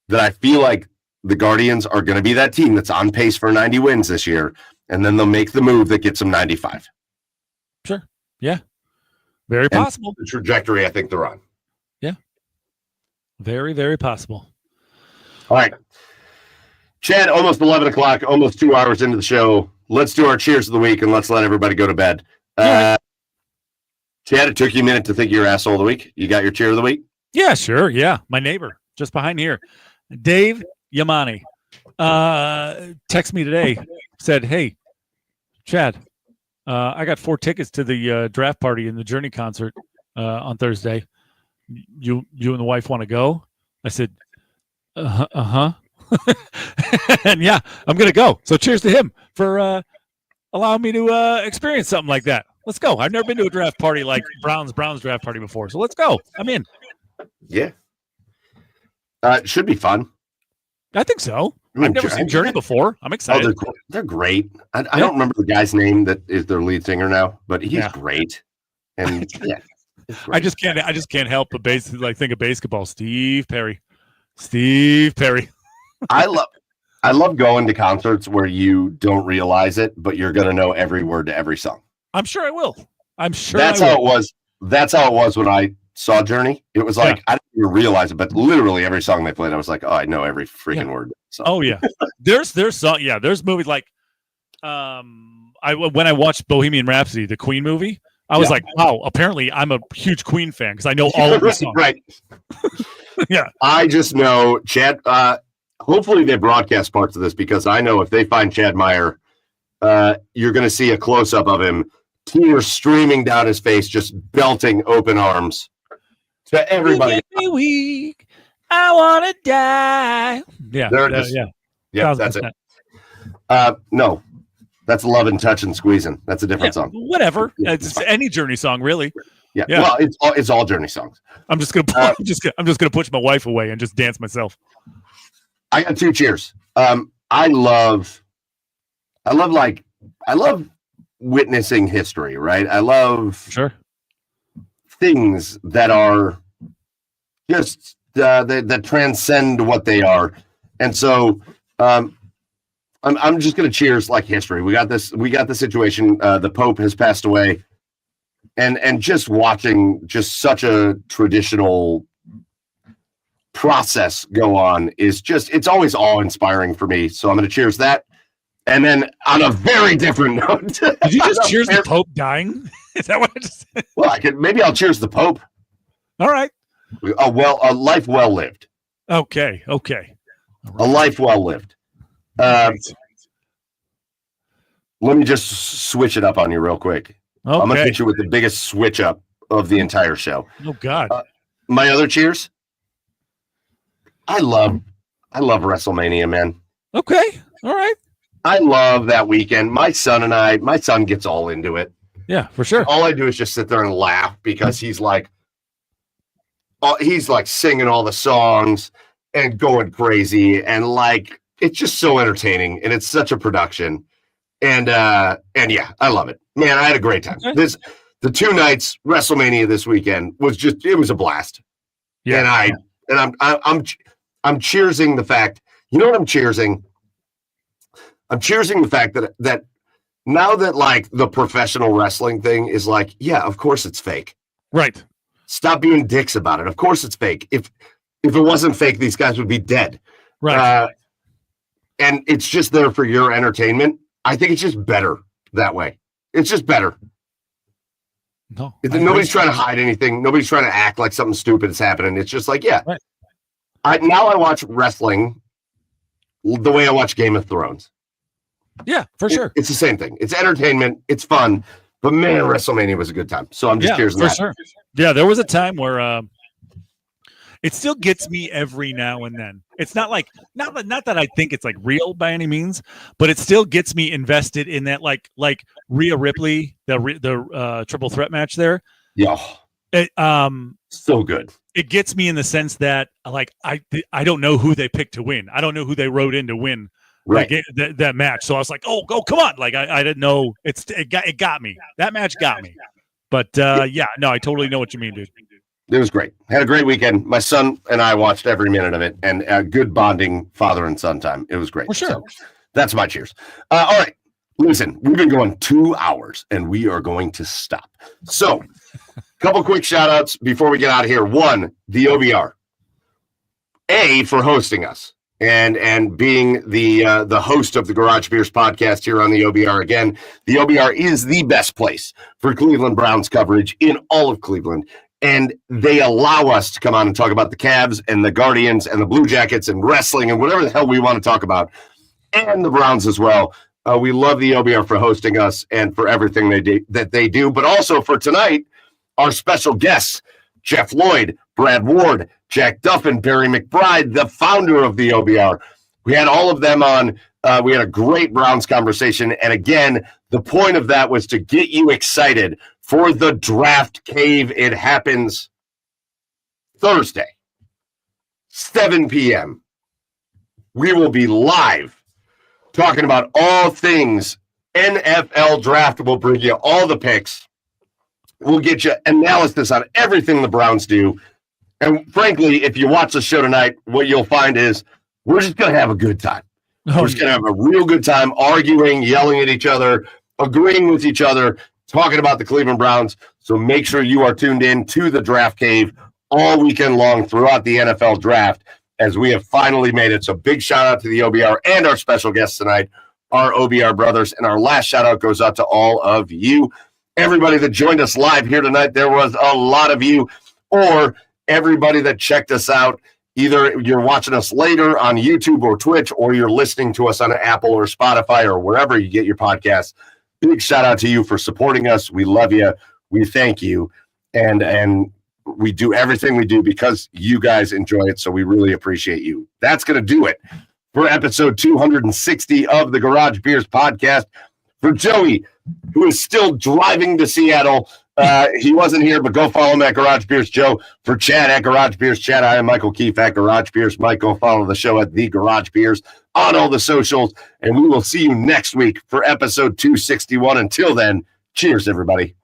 that I feel like the Guardians are going to be that team that's on pace for 90 wins this year, and then they'll make the move that gets them 95. Sure. Yeah. Very possible. The trajectory I think they're on. Yeah. Very, very possible. All right. Chad, almost 11 o'clock, almost 2 hours into the show. Let's do our cheers of the week, and let's let everybody go to bed. Chad, it took you a minute to think of your asshole of the week. You got your cheer of the week? Yeah, sure. Yeah. My neighbor. just behind here. Dave Yamani text me today, said, "Hey, Chad, I got 4 tickets to the draft party and the Journey concert on Thursday. You and the wife want to go?" I said, "Uh-huh." And yeah, I'm gonna go. So cheers to him for allowing me to experience something like that. Let's go. I've never been to a draft party like Browns draft party before, so let's go. I'm in. Yeah. It should be fun. I think so. I've never seen Journey before. I'm excited. They're great. I don't remember the guy's name that is their lead singer now, but he's great. And yeah, I just can't help but think of basketball. Steve Perry. I love going to concerts where you don't realize it, but you're gonna know every word to every song. I'm sure I will. That's how it was. That's how it was when I saw Journey. It was like I didn't even realize it, but literally every song they played, I was like, oh, I know every freaking word. So. Oh yeah, there's movies like when I watched Bohemian Rhapsody, the Queen movie, I was like, wow, apparently I'm a huge Queen fan because I know all of the songs. Right. Yeah. I just know Chad. Hopefully they broadcast parts of this because I know if they find Chad Meyer, you're going to see a close up of him, tears streaming down his face, just belting Open Arms to everybody. You make me weak. I want to die. Yeah. Yeah, that's it. No, that's Love and Touch and Squeezing. That's a different song. Whatever. It's any Journey song, really. Yeah. Well, it's all Journey songs. I'm just gonna push my wife away and just dance myself. I got 2 cheers. I love witnessing history, right? I love things that are just that transcend what they are, and so I'm just going to cheers like history. We got the situation. The Pope has passed away, and just watching just such a traditional process go on is just, it's always awe-inspiring for me. So I'm going to cheers that. And then on a very different note, did you just cheers the Pope dying? Is that what I just said? Well, maybe I'll cheers the Pope. All right. A life well lived. Okay. Right. A life well lived. Let me just switch it up on you real quick. Okay. I'm going to hit you with the biggest switch up of the entire show. Oh God. My other cheers. I love WrestleMania, man. Okay. All right. I love that weekend. My son gets all into it. Yeah, for sure. All I do is just sit there and laugh because he's like singing all the songs and going crazy, and like it's just so entertaining, and it's such a production. And yeah, I love it. Man, I had a great time. Okay. The 2 nights WrestleMania this weekend it was a blast. Yeah. And I'm cheersing the fact, you know what I'm cheersing? I'm cheersing the fact that now that like the professional wrestling thing is like, yeah, of course it's fake. Right. Stop being dicks about it. Of course it's fake. If it wasn't fake, these guys would be dead. Right. And it's just there for your entertainment. I think it's just better that way. It's just better. No. Nobody's trying to hide anything. Nobody's trying to act like something stupid is happening. It's just like, yeah. Right. Now I watch wrestling the way I watch Game of Thrones. Yeah, for sure. It's the same thing. It's entertainment. It's fun. But man, WrestleMania was a good time. So I'm just curious. For sure. Yeah, there was a time where it still gets me every now and then. It's not like not that I think it's like real by any means, but it still gets me invested in that like Rhea Ripley, the triple threat match there. Yeah. So good. It gets me in the sense that like I don't know who they picked to win. I don't know who they wrote in to win that match. So I was like, oh, come on! Like I didn't know. It got me. That match got me. But I totally know what you mean, dude. It was great. Had a great weekend. My son and I watched every minute of it, and a good bonding father and son time. It was great. For sure. So that's my cheers. All right. Listen, we've been going 2 hours, and we are going to stop. So, couple quick shout outs before we get out of here. One, the OBR. For hosting us and being the host of the Garage Beers podcast here on the OBR. Again, the OBR is the best place for Cleveland Browns coverage in all of Cleveland. and they allow us to come on and talk about the Cavs and the Guardians and the Blue Jackets and wrestling and whatever the hell we want to talk about, and the Browns as well. We love the OBR for hosting us and for everything that they do, but also for tonight, our special guests, Jeff Lloyd, Brad Ward, Jack Duffin, Barry McBride, the founder of the OBR. We had all of them on. We had a great Browns conversation. And again, the point of that was to get you excited for the Draft Cave. It happens Thursday, 7 p.m. We will be live talking about all things NFL draft. We'll bring you all the picks. We'll get you analysis on everything the Browns do. And frankly, if you watch the show tonight, what you'll find is we're just going to have a good time. We're just going to have a real good time arguing, yelling at each other, agreeing with each other, talking about the Cleveland Browns. So make sure you are tuned in to the Draft Cave all weekend long throughout the NFL draft as we have finally made it. So big shout out to the OBR and our special guests tonight, our OBR brothers. And our last shout out goes out to all of you, everybody that joined us live here tonight. There was a lot of you, or everybody that checked us out. Either you're watching us later on YouTube or Twitch, or you're listening to us on Apple or Spotify or wherever you get your podcasts. Big shout out to you for supporting us. We love you. We thank you. And we do everything we do because you guys enjoy it. So we really appreciate you. That's going to do it for episode 260 of the Garage Beers podcast. For Joey, who is still driving to Seattle, he wasn't here, but go follow him at Garage Beers Joe. For Chad at Garage Beers Chad, I am Michael Keefe at Garage Beers Mike. Go follow the show at The Garage Beers on all the socials, and we will see you next week for episode 261. Until then, cheers, everybody.